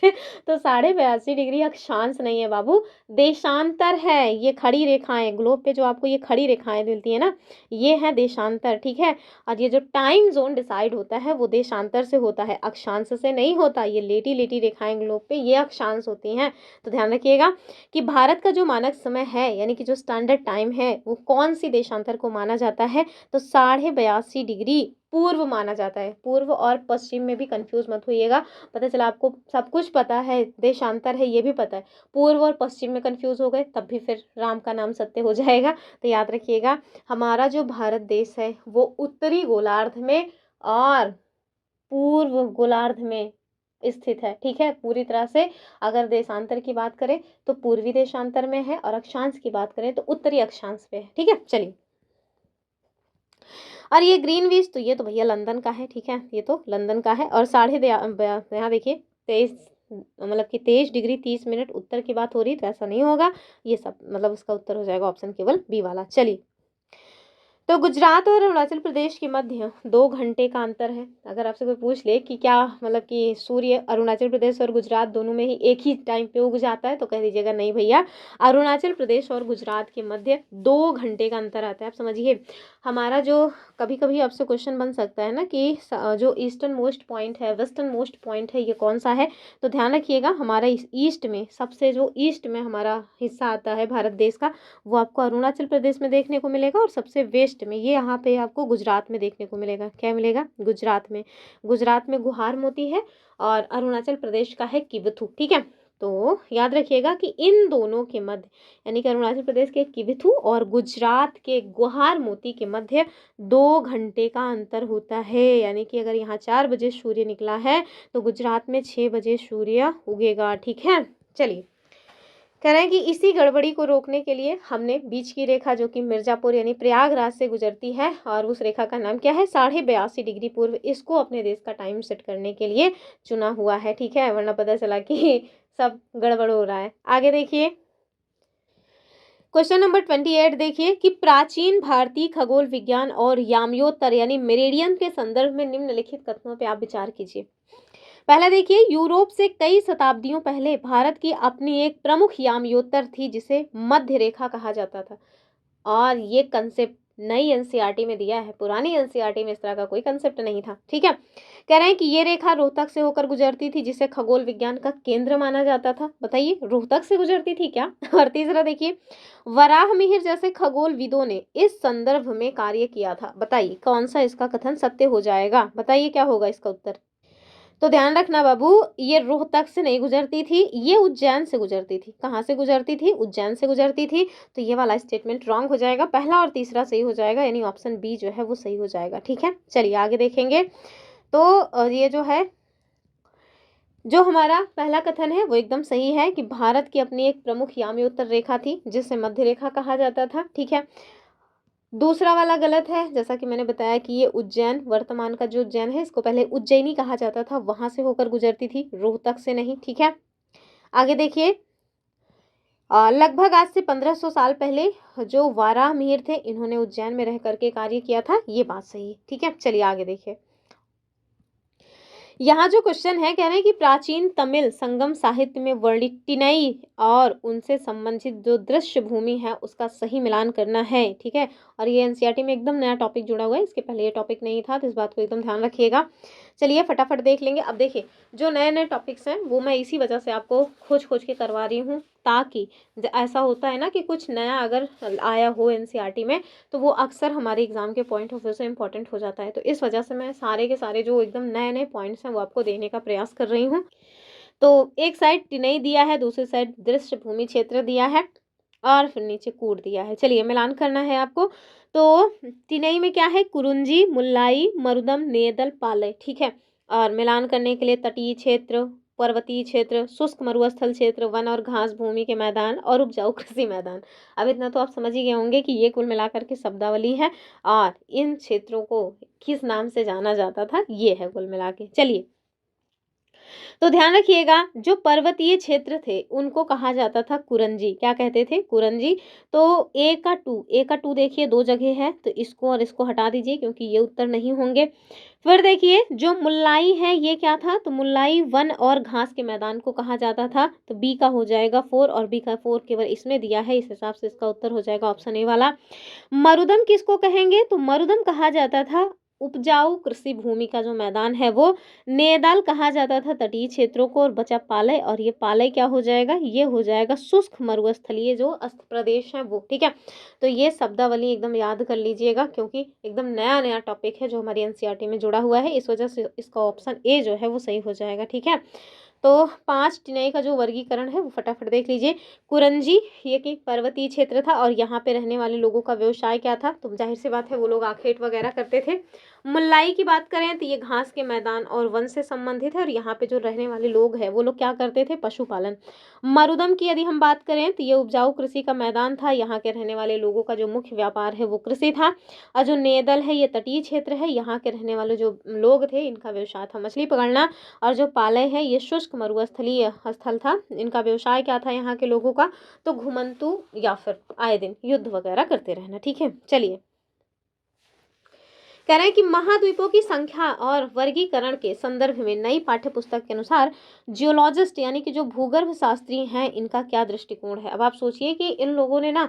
तो 82.5 डिग्री अक्षांश नहीं है बाबू, देशांतर है। ये खड़ी रेखाएं ग्लोब पे जो आपको ये खड़ी रेखाएं मिलती है ना, ये है देशांतर, ठीक है। और ये जो टाइम जोन डिसाइड होता है वो देशांतर से होता है, अक्षांश से नहीं होता। ये लेटी लेटी रेखाएं ग्लोब पे ये अक्षांश होती हैं। तो ध्यान रखिएगा कि भारत का जो मानक समय है यानी कि जो स्टैंडर्ड टाइम है वो कौन सी देशांतर को माना जाता है, तो 82.5 डिग्री पूर्व माना जाता है। पूर्व और पश्चिम में भी कंफ्यूज मत होइएगा, पता चला आपको सब कुछ पता है, देशांतर है ये भी पता है, पूर्व और पश्चिम में कंफ्यूज हो गए तब भी फिर राम का नाम सत्य हो जाएगा। तो याद रखिएगा हमारा जो भारत देश है वो उत्तरी गोलार्ध में और पूर्व गोलार्ध में स्थित है, ठीक है, पूरी तरह से। अगर देशांतर की बात करें तो पूर्वी देशांतर में है और अक्षांश की बात करें तो उत्तरी अक्षांश पे है, ठीक है। चलिए, और ये ग्रीनविच तो ये तो भैया लंदन का है, ठीक है, ये तो लंदन का है। और यहाँ देखिए 23 मतलब कि 23 डिग्री 30 मिनट उत्तर की बात हो रही, तो ऐसा नहीं होगा। ये सब मतलब उसका उत्तर हो जाएगा ऑप्शन केवल बी वाला। चलिए, तो गुजरात और अरुणाचल प्रदेश के मध्य 2 घंटे का अंतर है। अगर आपसे कोई पूछ ले कि क्या मतलब कि सूर्य अरुणाचल प्रदेश और गुजरात दोनों में ही एक ही टाइम पे उग जाता है, तो कह दीजिएगा नहीं भैया, अरुणाचल प्रदेश और गुजरात के मध्य 2 घंटे का अंतर आता है। आप समझिए, हमारा जो कभी कभी आपसे क्वेश्चन बन सकता है ना कि जो ईस्टर्न मोस्ट पॉइंट है, वेस्टर्न मोस्ट पॉइंट है, ये कौन सा है, तो ध्यान रखिएगा हमारा ईस्ट में सबसे जो ईस्ट में हमारा हिस्सा आता है भारत देश का, वो आपको अरुणाचल प्रदेश में देखने को मिलेगा। और सबसे वेस्ट में ये यहाँ पे आपको गुजरात में देखने को मिलेगा। क्या मिलेगा? गुजरात में। गुजरात में गुहार मोती है और अरुणाचल प्रदेश का है किबिथु, ठीक है। तो याद रखिएगा कि इन दोनों के मध्य यानी कि अरुणाचल प्रदेश के किबिथु और गुजरात के गुहार मोती के मध्य 2 घंटे का अंतर होता है। यानी कि अगर यहाँ 4 बजे सूर्य निकला है तो गुजरात में 6 बजे सूर्य उगेगा, ठीक है। चलिए, कह रहे हैं कि इसी गड़बड़ी को रोकने के लिए हमने बीच की रेखा जो कि मिर्जापुर यानी प्रयागराज से गुजरती है, और उस रेखा का नाम क्या है, 82.5 डिग्री पूर्व, इसको अपने देश का टाइम सेट करने के लिए चुना हुआ है, ठीक है। वरना पता चला कि सब गड़बड़ हो रहा है। आगे देखिए, क्वेश्चन नंबर 28 देखिए कि प्राचीन भारतीय खगोल विज्ञान और याम्योत्तर यानी मेरिडियन के संदर्भ में निम्नलिखित कथनों पे आप विचार कीजिए। पहला देखिए, यूरोप से कई शताब्दियों पहले भारत की अपनी एक प्रमुख याम्योत्तर थी जिसे मध्य रेखा कहा जाता था। और ये कंसेप्ट नई एनसीईआरटी में दिया है, पुरानी एनसीईआरटी में इस तरह का कोई कंसेप्ट नहीं था, ठीक है। कह रहे हैं कि ये रेखा रोहतक से होकर गुजरती थी जिसे खगोल विज्ञान का केंद्र माना जाता था। बताइए, रोहतक से गुजरती थी क्या? और तीसरा देखिए, वराह मिहिर जैसे खगोल विदों ने इस संदर्भ में कार्य किया था। बताइए कौन सा इसका कथन सत्य हो जाएगा? बताइए क्या होगा इसका उत्तर। तो ध्यान रखना बाबू, ये रोहतक से नहीं गुजरती थी, ये उज्जैन से गुजरती थी। कहाँ से गुजरती थी? उज्जैन से गुजरती थी। तो ये वाला स्टेटमेंट रॉन्ग हो जाएगा, पहला और तीसरा सही हो जाएगा, यानी ऑप्शन बी जो है वो सही हो जाएगा, ठीक है। चलिए आगे देखेंगे। तो ये जो है, जो हमारा पहला कथन है वो एकदम सही है कि भारत की अपनी एक प्रमुख याम्योत्तर रेखा थी जिसे मध्य रेखा कहा जाता था, ठीक है। दूसरा वाला गलत है, जैसा कि मैंने बताया कि ये उज्जैन, वर्तमान का जो उज्जैन है इसको पहले उज्जैनी कहा जाता था, वहां से होकर गुजरती थी, रोहतक से नहीं, ठीक है। आगे देखिए, लगभग आज से 1500 साल पहले जो वाराह मिहिर थे इन्होंने उज्जैन में रह करके कार्य किया था, ये बात सही है, ठीक है। चलिए आगे देखिए, यहाँ जो क्वेश्चन है कह रहे हैं कि प्राचीन तमिल संगम साहित्य में वर्णित टिनई और उनसे संबंधित जो दृश्य भूमि है उसका सही मिलान करना है, ठीक है। और ये एनसीईआरटी में एकदम नया टॉपिक जुड़ा हुआ है, इसके पहले ये टॉपिक नहीं था, तो इस बात को एकदम ध्यान रखिएगा। चलिए फटाफट देख लेंगे। अब देखिए, जो नए नए टॉपिक्स हैं वो मैं इसी वजह से आपको खोज खोज के करवा रही हूँ, ताकि ऐसा होता है ना कि कुछ नया अगर आया हो एनसीईआरटी में तो वो अक्सर हमारे एग्जाम के पॉइंट ऑफ व्यू से इंपॉर्टेंट हो जाता है। तो इस वजह से मैं सारे के सारे जो एकदम नए नए पॉइंट्स हैं वो आपको देने का प्रयास कर रही हूँ। तो एक साइड टिनई दिया है, दूसरी साइड दृश्य भूमि क्षेत्र दिया है, और फिर नीचे कूट दिया है। चलिए मिलान करना है आपको। तो टिनई में क्या है? कुरुंजी, मुल्लाई, मरुदम, नेदल, पालय, ठीक है। और मिलान करने के लिए तटीय क्षेत्र, पर्वतीय क्षेत्र, शुष्क मरुस्थल क्षेत्र, वन और घास भूमि के मैदान और उपजाऊ कृषि मैदान। अब इतना तो आप समझ ही गए होंगे कि ये कुल मिलाकर के शब्दावली है और इन क्षेत्रों को किस नाम से जाना जाता था, ये है कुल मिला के। चलिए, तो ध्यान रखिएगा, जो पर्वतीय क्षेत्र थे उनको कहा जाता था कुरंजी। क्या कहते थे? कुरंजी। तो ए का टू देखिए दो जगह है, तो इसको और इसको हटा दीजिए क्योंकि ये उत्तर नहीं होंगे। फिर देखिए, जो मुल्लाई है ये क्या था? तो मुल्लाई वन और घास के मैदान को कहा जाता था। तो बी का हो जाएगा 4 और बी का 4 केवल इसमें दिया है, इस हिसाब से इसका उत्तर हो जाएगा ऑप्शन ए वाला। मरुदम किसको कहेंगे? तो मरुदम कहा जाता था उपजाऊ कृषि भूमि का जो मैदान है वो। नेदाल कहा जाता था तटीय क्षेत्रों को। और बचा पालय, और ये पालय क्या हो जाएगा? ये हो जाएगा शुष्क मरुस्थलीय जो प्रदेश है वो। ठीक है, तो ये शब्दावली एकदम याद कर लीजिएगा क्योंकि एकदम नया नया टॉपिक है जो हमारी एनसीईआरटी में जुड़ा हुआ है, इस वजह से इसका ऑप्शन ए जो है वो सही हो जाएगा। ठीक है, तो 5 टिनई का जो वर्गीकरण है वो फटाफट देख लीजिए। कुरंजी ये कि पर्वतीय क्षेत्र था और यहाँ पे रहने वाले लोगों का व्यवसाय क्या था? तो जाहिर सी बात है वो लोग आखेट वगैरह करते थे। मुल्लाई की बात करें तो ये घास के मैदान और वन से संबंधित है और यहाँ पे जो रहने वाले लोग हैं वो लोग क्या करते थे? पशुपालन। मरुदम की यदि हम बात करें तो ये उपजाऊ कृषि का मैदान था, यहाँ के रहने वाले लोगों का जो मुख्य व्यापार है वो कृषि था। और जो नेदल है ये तटीय क्षेत्र है, यहाँ के रहने वाले जो लोग थे इनका व्यवसाय था मछली पकड़ना। और जो पालय है ये शुष्क मरुस्थलीय स्थल था, इनका व्यवसाय क्या था यहाँ के लोगों का? तो घुमंतु या फिर आए दिन युद्ध वगैरह करते रहना। ठीक है, चलिए, कह रहे हैं कि महाद्वीपों की संख्या और वर्गीकरण के संदर्भ में नई पाठ्य पुस्तक के अनुसार जियोलॉजिस्ट यानी कि जो भूगर्भ शास्त्री हैं इनका क्या दृष्टिकोण है। अब आप सोचिए कि इन लोगों ने ना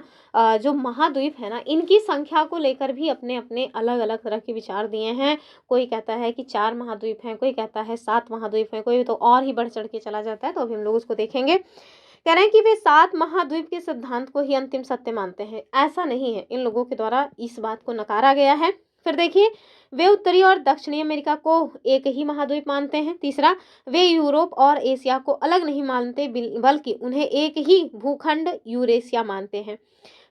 जो महाद्वीप है ना इनकी संख्या को लेकर भी अपने अपने अलग अलग तरह के विचार दिए हैं। कोई कहता है कि 4 महाद्वीप हैं, कोई कहता है 7 महाद्वीप हैं, कोई तो और ही बढ़ चढ़ के चला जाता है, तो अभी हम लोग उसको देखेंगे। कह रहे हैं कि वे 7 महाद्वीप के सिद्धांत को ही अंतिम सत्य मानते हैं। ऐसा नहीं है, इन लोगों के द्वारा इस बात को नकारा गया है। फिर देखिए, वे उत्तरी और दक्षिणी अमेरिका को एक ही महाद्वीप मानते हैं। तीसरा, वे यूरोप और एशिया को अलग नहीं मानते बल्कि उन्हें एक ही भूखंड यूरेशिया मानते हैं।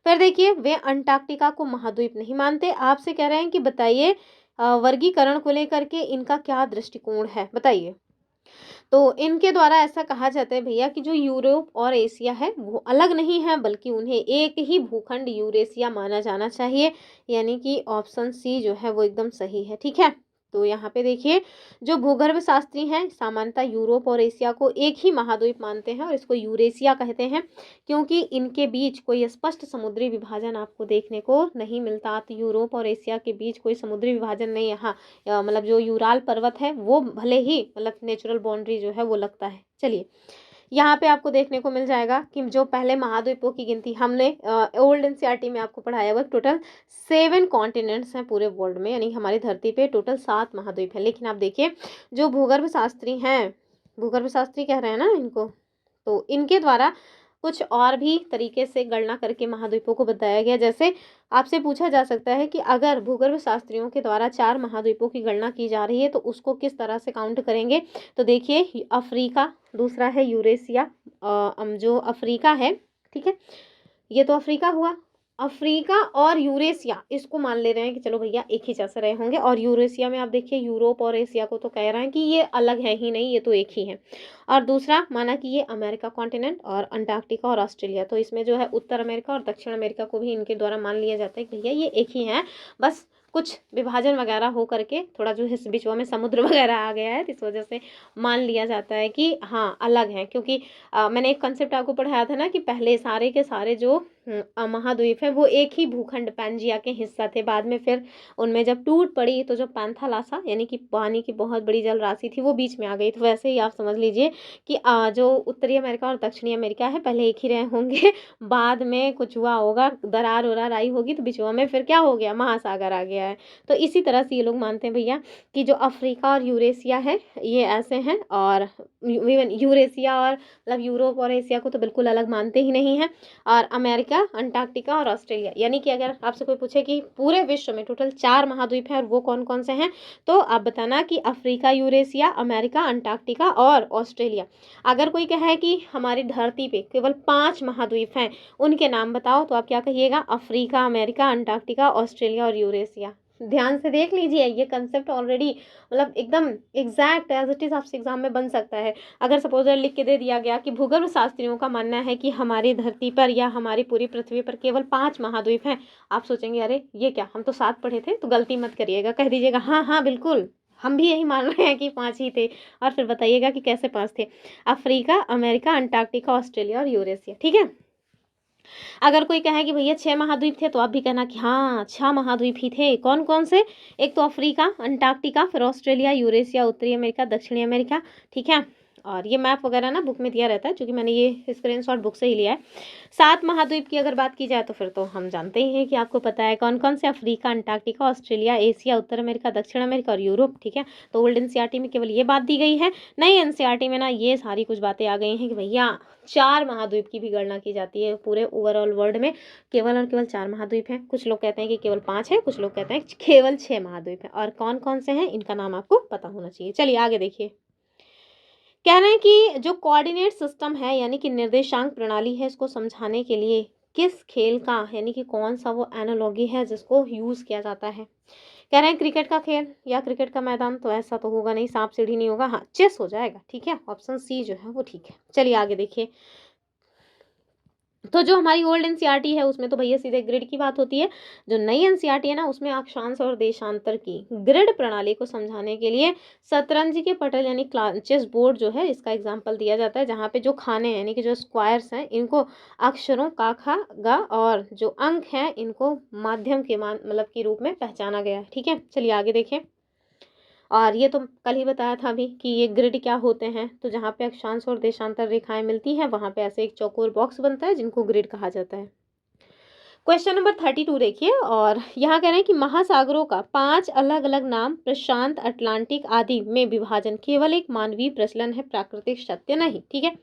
फिर देखिए, वे अंटार्कटिका को महाद्वीप नहीं मानते। आपसे कह रहे हैं कि बताइए वर्गीकरण को लेकर के इनका क्या दृष्टिकोण है, बताइए। तो इनके द्वारा ऐसा कहा जाता है भैया कि जो यूरोप और एशिया है वो अलग नहीं है बल्कि उन्हें एक ही भूखंड यूरेशिया माना जाना चाहिए, यानी कि ऑप्शन सी जो है वो एकदम सही है। ठीक है, तो यहाँ पे देखिए, जो भूगर्भ शास्त्री हैं सामान्यतः यूरोप और एशिया को एक ही महाद्वीप मानते हैं और इसको यूरेशिया कहते हैं क्योंकि इनके बीच कोई स्पष्ट समुद्री विभाजन आपको देखने को नहीं मिलता। तो यूरोप और एशिया के बीच कोई समुद्री विभाजन नहीं है। हाँ, मतलब जो यूराल पर्वत है वो भले ही मतलब नेचुरल बाउंड्री जो है वो लगता है। चलिए, यहाँ पे आपको देखने को मिल जाएगा कि जो पहले महाद्वीपों की गिनती हमने ओल्ड एनसीईआरटी में आपको पढ़ाया हुआ, टोटल 7 कॉन्टिनेंट्स हैं पूरे वर्ल्ड में, यानी हमारी धरती पे टोटल 7 महाद्वीप है। लेकिन आप देखिए, जो भूगर्भ शास्त्री हैं, भूगर्भ शास्त्री कह रहे हैं ना इनको, तो इनके द्वारा कुछ और भी तरीके से गणना करके महाद्वीपों को बताया गया। जैसे आपसे पूछा जा सकता है कि अगर भूगर्भ शास्त्रियों के द्वारा 4 महाद्वीपों की गणना की जा रही है तो उसको किस तरह से काउंट करेंगे। तो देखिए, अफ्रीका, दूसरा है यूरेशिया, जो अफ्रीका है, ठीक है, ये तो अफ्रीका हुआ, अफ्रीका और यूरेशिया इसको मान ले रहे हैं कि चलो भैया एक ही जैसे रहे होंगे। और यूरेशिया में आप देखिए यूरोप और एशिया को तो कह रहे हैं कि ये अलग है ही नहीं, ये तो एक ही है। और दूसरा माना कि ये अमेरिका कॉन्टिनेंट और अंटार्कटिका और ऑस्ट्रेलिया, तो इसमें जो है उत्तर अमेरिका और दक्षिण अमेरिका को भी इनके द्वारा मान लिया जाता है कि भैया ये एक ही है, बस कुछ विभाजन वगैरह हो करके थोड़ा जो है बीच में समुद्र वगैरह आ गया है, इस वजह से मान लिया जाता है कि हाँ अलग है। क्योंकि मैंने एक कंसेप्ट आपको पढ़ाया था ना कि पहले सारे के सारे जो महाद्वीप है वो एक ही भूखंड पैंजिया के हिस्सा थे, बाद में फिर उनमें जब टूट पड़ी तो जो पैंथालासा यानी कि पानी की बहुत बड़ी जल राशि थी वो बीच में आ गई। तो वैसे ही आप समझ लीजिए कि जो उत्तरी अमेरिका और दक्षिणी अमेरिका है पहले एक ही रहे होंगे, बाद में कुछ हुआ होगा, दरार वरार आई होगी तो बीच में फिर क्या हो गया, महासागर आ गया है। तो इसी तरह से ये लोग मानते हैं भैया कि जो अफ्रीका और यूरेशिया है ये ऐसे हैं, और इवन यूरेशिया और मतलब यूरोप और एशिया को तो बिल्कुल अलग मानते ही नहीं है। और अमेरिका, अंटार्कटिका और ऑस्ट्रेलिया, यानी कि अगर आपसे कोई पूछे कि पूरे विश्व में टोटल 4 महाद्वीप हैं और वो कौन कौन से हैं, तो आप बताना कि अफ्रीका, यूरेशिया, अमेरिका, अंटार्कटिका और ऑस्ट्रेलिया। अगर कोई कहे कि हमारी धरती पे केवल 5 महाद्वीप हैं, उनके नाम बताओ, तो आप क्या कहिएगा? अफ्रीका, अमेरिका, अंटार्कटिका, ऑस्ट्रेलिया और यूरेशिया। ध्यान से देख लीजिए, ये कंसेप्ट ऑलरेडी मतलब एकदम एग्जैक्ट एज इट इज आपसे एग्जाम में बन सकता है। अगर सपोज लिख के दे दिया गया कि भूगर्भ शास्त्रियों का मानना है कि हमारी धरती पर या हमारी पूरी पृथ्वी पर केवल 5 महाद्वीप हैं, आप सोचेंगे अरे ये क्या, हम तो 7 पढ़े थे, तो गलती मत करिएगा, कह दीजिएगा हाँ हाँ बिल्कुल हम भी यही मान रहे हैं कि 5 ही थे, और फिर बताइएगा कि कैसे 5 थे। अफ्रीका, अमेरिका, अंटार्कटिका, ऑस्ट्रेलिया और यूरेशिया। ठीक है, अगर कोई कहे कि भैया 6 महाद्वीप थे, तो आप भी कहना कि हाँ 6 महाद्वीप ही थे। कौन कौन से? एक तो अफ्रीका, अंटार्कटिका, फिर ऑस्ट्रेलिया, यूरेशिया, उत्तरी अमेरिका, दक्षिणी अमेरिका। ठीक है, और ये मैप वगैरह ना बुक में दिया रहता है, क्योंकि मैंने ये स्क्रीनशॉट बुक से ही लिया है। 7 महाद्वीप की अगर बात की जाए तो फिर तो हम जानते ही हैं कि आपको पता है कौन कौन से, अफ्रीका, अंटार्कटिका, ऑस्ट्रेलिया, एशिया, उत्तर अमेरिका, दक्षिण अमेरिका और यूरोप। ठीक है, तो ओल्ड एनसीईआरटी में केवल ये बात दी गई है। नई एनसीईआरटी में ना ये सारी कुछ बातें आ गई हैं कि भैया 4 महाद्वीप की भी गणना की जाती है। पूरे ओवरऑल वर्ल्ड में केवल और केवल 4 महाद्वीप हैं। कुछ लोग कहते हैं कि केवल 5 है, कुछ लोग कहते हैं केवल 6 महाद्वीप हैं। और कौन कौन से हैं इनका नाम आपको पता होना चाहिए। चलिए आगे देखिए, कह रहे हैं कि जो कोऑर्डिनेट सिस्टम है यानी कि निर्देशांक प्रणाली है, इसको समझाने के लिए किस खेल का यानी कि कौन सा वो एनालॉजी है जिसको यूज़ किया जाता है। कह रहे हैं क्रिकेट का खेल या क्रिकेट का मैदान, तो ऐसा तो होगा नहीं, सांप सीढ़ी नहीं होगा, हाँ चेस हो जाएगा। ठीक है, ऑप्शन सी जो है वो ठीक है। चलिए आगे देखिए, तो जो हमारी ओल्ड एनसीईआरटी है उसमें तो भैया सीधे ग्रिड की बात होती है। जो नई एनसीईआरटी है ना, उसमें अक्षांश और देशांतर की ग्रिड प्रणाली को समझाने के लिए शतरंज के पटल यानी चेस बोर्ड जो है इसका एग्जांपल दिया जाता है, जहाँ पे जो खाने यानी कि जो स्क्वायर्स हैं इनको अक्षरों का, खा, गा और जो अंक हैं इनको माध्यम के मान मतलब के रूप में पहचाना गया है। ठीक है, चलिए आगे देखें। और ये तो कल ही बताया था अभी कि ये ग्रिड क्या होते हैं। तो जहाँ पे अक्षांश और देशांतर रेखाएं मिलती हैं वहाँ पे ऐसे एक चौकोर बॉक्स बनता है जिनको ग्रिड कहा जाता है। क्वेश्चन नंबर 32 देखिए, और यहाँ कह रहे हैं कि महासागरों का 5 अलग अलग नाम, प्रशांत, अटलांटिक आदि में विभाजन केवल एक मानवीय प्रचलन है, प्राकृतिक सत्य नहीं। ठीक है,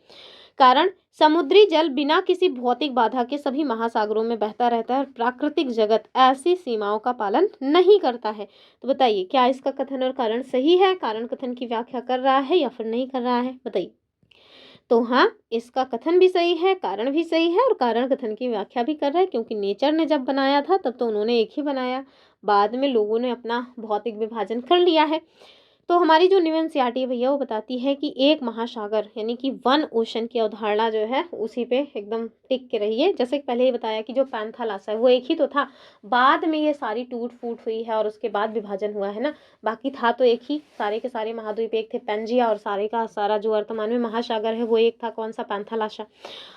कारण समुद्री जल बिना किसी भौतिक बाधा के सभी महासागरों में बहता रहता है और प्राकृतिक जगत ऐसी सीमाओं का पालन नहीं करता है। तो बताइए क्या इसका कथन और कारण सही है, कारण कथन की व्याख्या कर रहा है या फिर नहीं कर रहा है, बताइए। तो हाँ, इसका कथन भी सही है, कारण भी सही है, और कारण कथन की व्याख्या भी कर रहा है, क्योंकि नेचर ने जब बनाया था तब तो उन्होंने एक ही बनाया, बाद में लोगों ने अपना भौतिक विभाजन कर लिया है। तो हमारी जो न्यू एनसीईआरटी है भैया वो बताती है कि एक महासागर यानी कि वन ओशन की अवधारणा जो है उसी पे एकदम टिक के रही है। जैसे कि पहले ही बताया कि जो पैंथालासा है वो एक ही तो था, बाद में ये सारी टूट फूट हुई है और उसके बाद विभाजन हुआ है ना। बाकी था तो एक ही, सारे के सारे महाद्वीप एक थे, पेंजिया, और सारे का सारा जो वर्तमान में महासागर है वो एक था, कौन सा, पैंथालासा।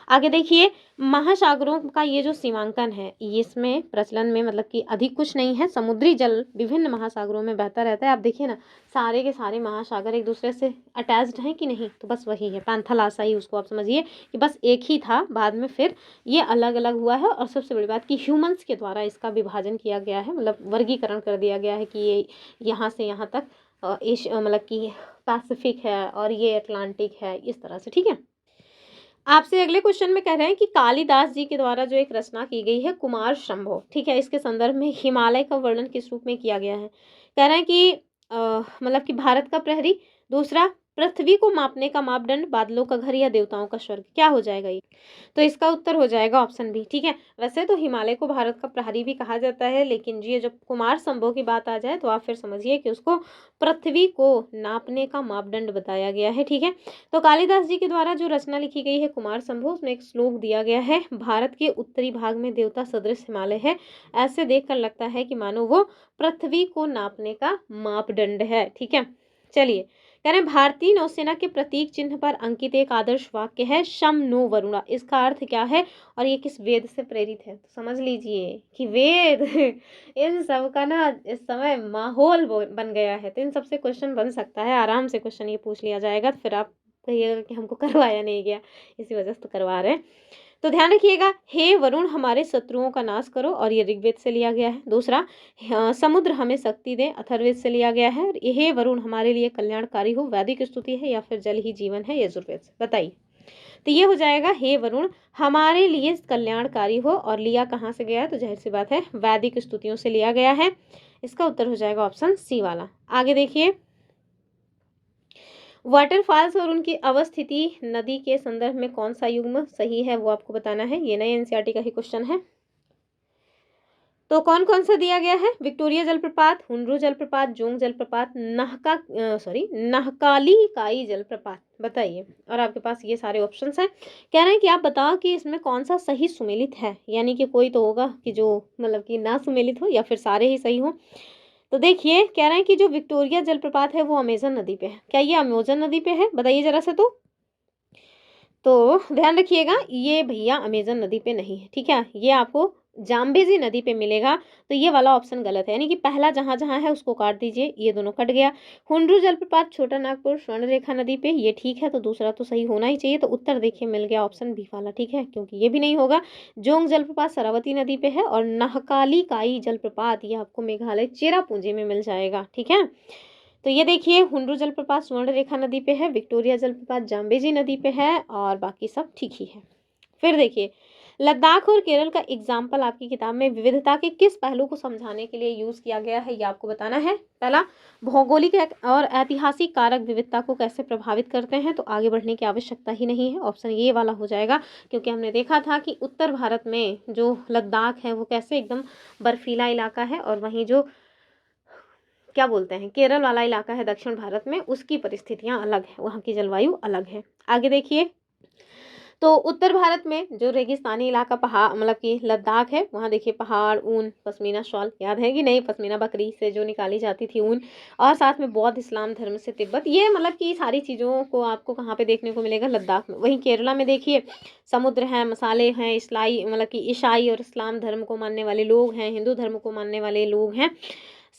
आगे देखिए, महासागरों का ये जो सीमांकन है इसमें प्रचलन में मतलब कि अधिक कुछ नहीं है। समुद्री जल विभिन्न महासागरों में बहता रहता है। आप देखिए ना, सारे के सारे महासागर एक दूसरे से अटैच्ड हैं कि नहीं, तो बस वही है पैंथालासा ही, उसको आप समझिए कि बस एक ही था, बाद में फिर ये अलग अलग हुआ है। और सबसे बड़ी बात कि ह्यूमंस के द्वारा इसका विभाजन किया गया है, मतलब वर्गीकरण कर दिया गया है कि ये यहाँ से यहाँ तक मतलब कि पैसिफिक है और ये अटलांटिक है, इस तरह से। ठीक है, आपसे अगले क्वेश्चन में कह रहे हैं कि कालिदास जी के द्वारा जो एक रचना की गई है कुमार संभव, ठीक है, इसके संदर्भ में हिमालय का वर्णन किस रूप में किया गया है। कह रहे हैं कि मतलब कि भारत का प्रहरी, दूसरा पृथ्वी को मापने का मापदंड, बादलों का घर या देवताओं का स्वर्ग, क्या हो जाएगा ये। तो इसका उत्तर हो जाएगा ऑप्शन बी। ठीक है, वैसे तो हिमालय को भारत का प्रहरी भी कहा जाता है, लेकिन ये जब कुमार संभव की बात आ जाए तो आप फिर समझिए कि उसको पृथ्वी को नापने का मापदंड बताया गया है। ठीक है, तो कालिदास जी के द्वारा जो रचना लिखी गई है कुमार संभव, उसमें एक श्लोक दिया गया है, भारत के उत्तरी भाग में देवता सदृश हिमालय है, ऐसे देखकर लगता है कि मानो वो पृथ्वी को नापने का मापदंड है। ठीक है, चलिए, कह रहे हैं भारतीय नौसेना के प्रतीक चिन्ह पर अंकित एक आदर्श वाक्य है शम नो वरुणा, इसका अर्थ क्या है और ये किस वेद से प्रेरित है। तो समझ लीजिए कि वेद इन सब का ना इस समय माहौल बन गया है, तो इन सब से क्वेश्चन बन सकता है, आराम से क्वेश्चन ये पूछ लिया जाएगा, तो फिर आप कहिएगा कि हमको करवाया नहीं गया, इसी वजह से तो करवा रहे हैं। तो ध्यान रखिएगा, हे वरुण हमारे शत्रुओं का नाश करो, और ये ऋग्वेद से लिया गया है। दूसरा, समुद्र हमें शक्ति दे, अथर्ववेद से लिया गया है। और हे वरुण हमारे लिए कल्याणकारी हो, वैदिक स्तुति है या फिर जल ही जीवन है, यजुर्वेद से। बताइए, तो ये हो जाएगा हे वरुण हमारे लिए कल्याणकारी हो, और लिया कहाँ से गया है, तो जाहिर सी बात है वैदिक स्तुतियों से लिया गया है। इसका उत्तर हो जाएगा ऑप्शन सी वाला। आगे देखिए, वाटरफॉल्स और उनकी अवस्थिति नदी के संदर्भ में कौन सा युग्म सही है वो आपको बताना है। ये नए एनसीईआरटी का ही क्वेश्चन है। तो कौन कौन सा दिया गया है? विक्टोरिया जलप्रपात, हुंड्रू जलप्रपात, जोंग जलप्रपात, नहकाली काई जलप्रपात। बताइए। और आपके पास ये सारे ऑप्शंस हैं। कह रहे हैं कि आप बताओ कि इसमें कौन सा सही सुमेलित है, यानी कि कोई तो होगा कि जो मतलब कि ना सुमेलित हो या फिर सारे ही सही हो। तो देखिए, कह रहे हैं कि जो विक्टोरिया जलप्रपात है वो अमेजन नदी पे है। क्या ये अमेजन नदी पे है? बताइए जरा से। तो ध्यान रखिएगा, ये भैया अमेजन नदी पे नहीं है, ठीक है, ये आपको जाम्बेजी नदी पे मिलेगा। तो ये वाला ऑप्शन गलत है, यानी कि पहला जहां जहां है उसको काट दीजिए, ये दोनों कट गया। हुंड्रू जलप्रपात छोटा नागपुर स्वर्णरेखा नदी पे, ये ठीक है, तो दूसरा तो सही होना ही चाहिए। तो उत्तर देखिए मिल गया ऑप्शन बी वाला, ठीक है, क्योंकि ये भी नहीं होगा। जोंग जलप्रपात शरावती नदी पे है, और नहकाली काई जलप्रपात ये आपको मेघालय चेरापूंजी में मिल जाएगा, ठीक है। तो ये देखिए, हुंड्रू जलप्रपात स्वर्णरेखा नदी पे है, विक्टोरिया जलप्रपात जाम्बेजी नदी पे है, और बाकी सब ठीक ही है। फिर देखिए, लद्दाख और केरल का एग्जाम्पल आपकी किताब में विविधता के किस पहलू को समझाने के लिए यूज किया गया है, ये आपको बताना है। पहला, भौगोलिक और ऐतिहासिक कारक विविधता को कैसे प्रभावित करते हैं, तो आगे बढ़ने की आवश्यकता ही नहीं है, ऑप्शन ये वाला हो जाएगा। क्योंकि हमने देखा था कि उत्तर भारत में जो लद्दाख है वो कैसे एकदम बर्फीला इलाका है, और वहीं जो क्या बोलते हैं केरल वाला इलाका है दक्षिण भारत में, उसकी परिस्थितियां अलग है, वहाँ की जलवायु अलग है। आगे देखिए, तो उत्तर भारत में जो रेगिस्तानी इलाका पहाड़ मतलब कि लद्दाख है, वहाँ देखिए पहाड़, ऊन, पश्मीना शॉल, याद है कि नहीं, पश्मीना बकरी से जो निकाली जाती थी ऊन, और साथ में बौद्ध इस्लाम धर्म से तिब्बत, ये मतलब कि सारी चीज़ों को आपको कहाँ पे देखने को मिलेगा? लद्दाख में। वहीं केरला में देखिए, समुद्र है, मसाले हैं, इस्लाई मतलब कि ईसाई और इस्लाम धर्म को मानने वाले लोग हैं, हिंदू धर्म को मानने वाले लोग हैं।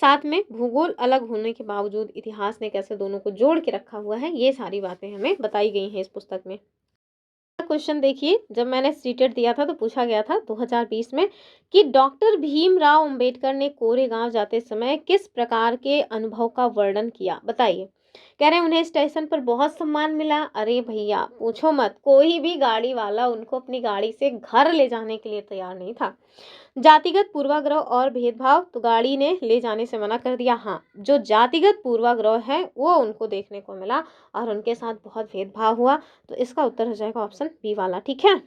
साथ में भूगोल अलग होने के बावजूद इतिहास ने कैसे दोनों को जोड़ के रखा हुआ है, ये सारी बातें हमें बताई गई हैं इस पुस्तक में। क्वेश्चन देखिए, जब मैंने सीटेट दिया था तो पूछा गया था 2020 में कि डॉक्टर भीमराव अंबेडकर ने कोरेगांव जाते समय किस प्रकार के अनुभव का वर्णन किया? बताइए। कह रहे हैं उन्हें स्टेशन पर बहुत सम्मान मिला। अरे भैया पूछो मत, कोई भी गाड़ी वाला उनको अपनी गाड़ी से घर ले जाने के लिए तैयार नहीं था। जातिगत पूर्वाग्रह और भेदभाव, तो गाड़ी ने ले जाने से मना कर दिया। हाँ, जो जातिगत पूर्वाग्रह है वो उनको देखने को मिला और उनके साथ बहुत भेदभाव हुआ। तो इसका उत्तर हो जाएगा ऑप्शन बी वाला, ठीक है।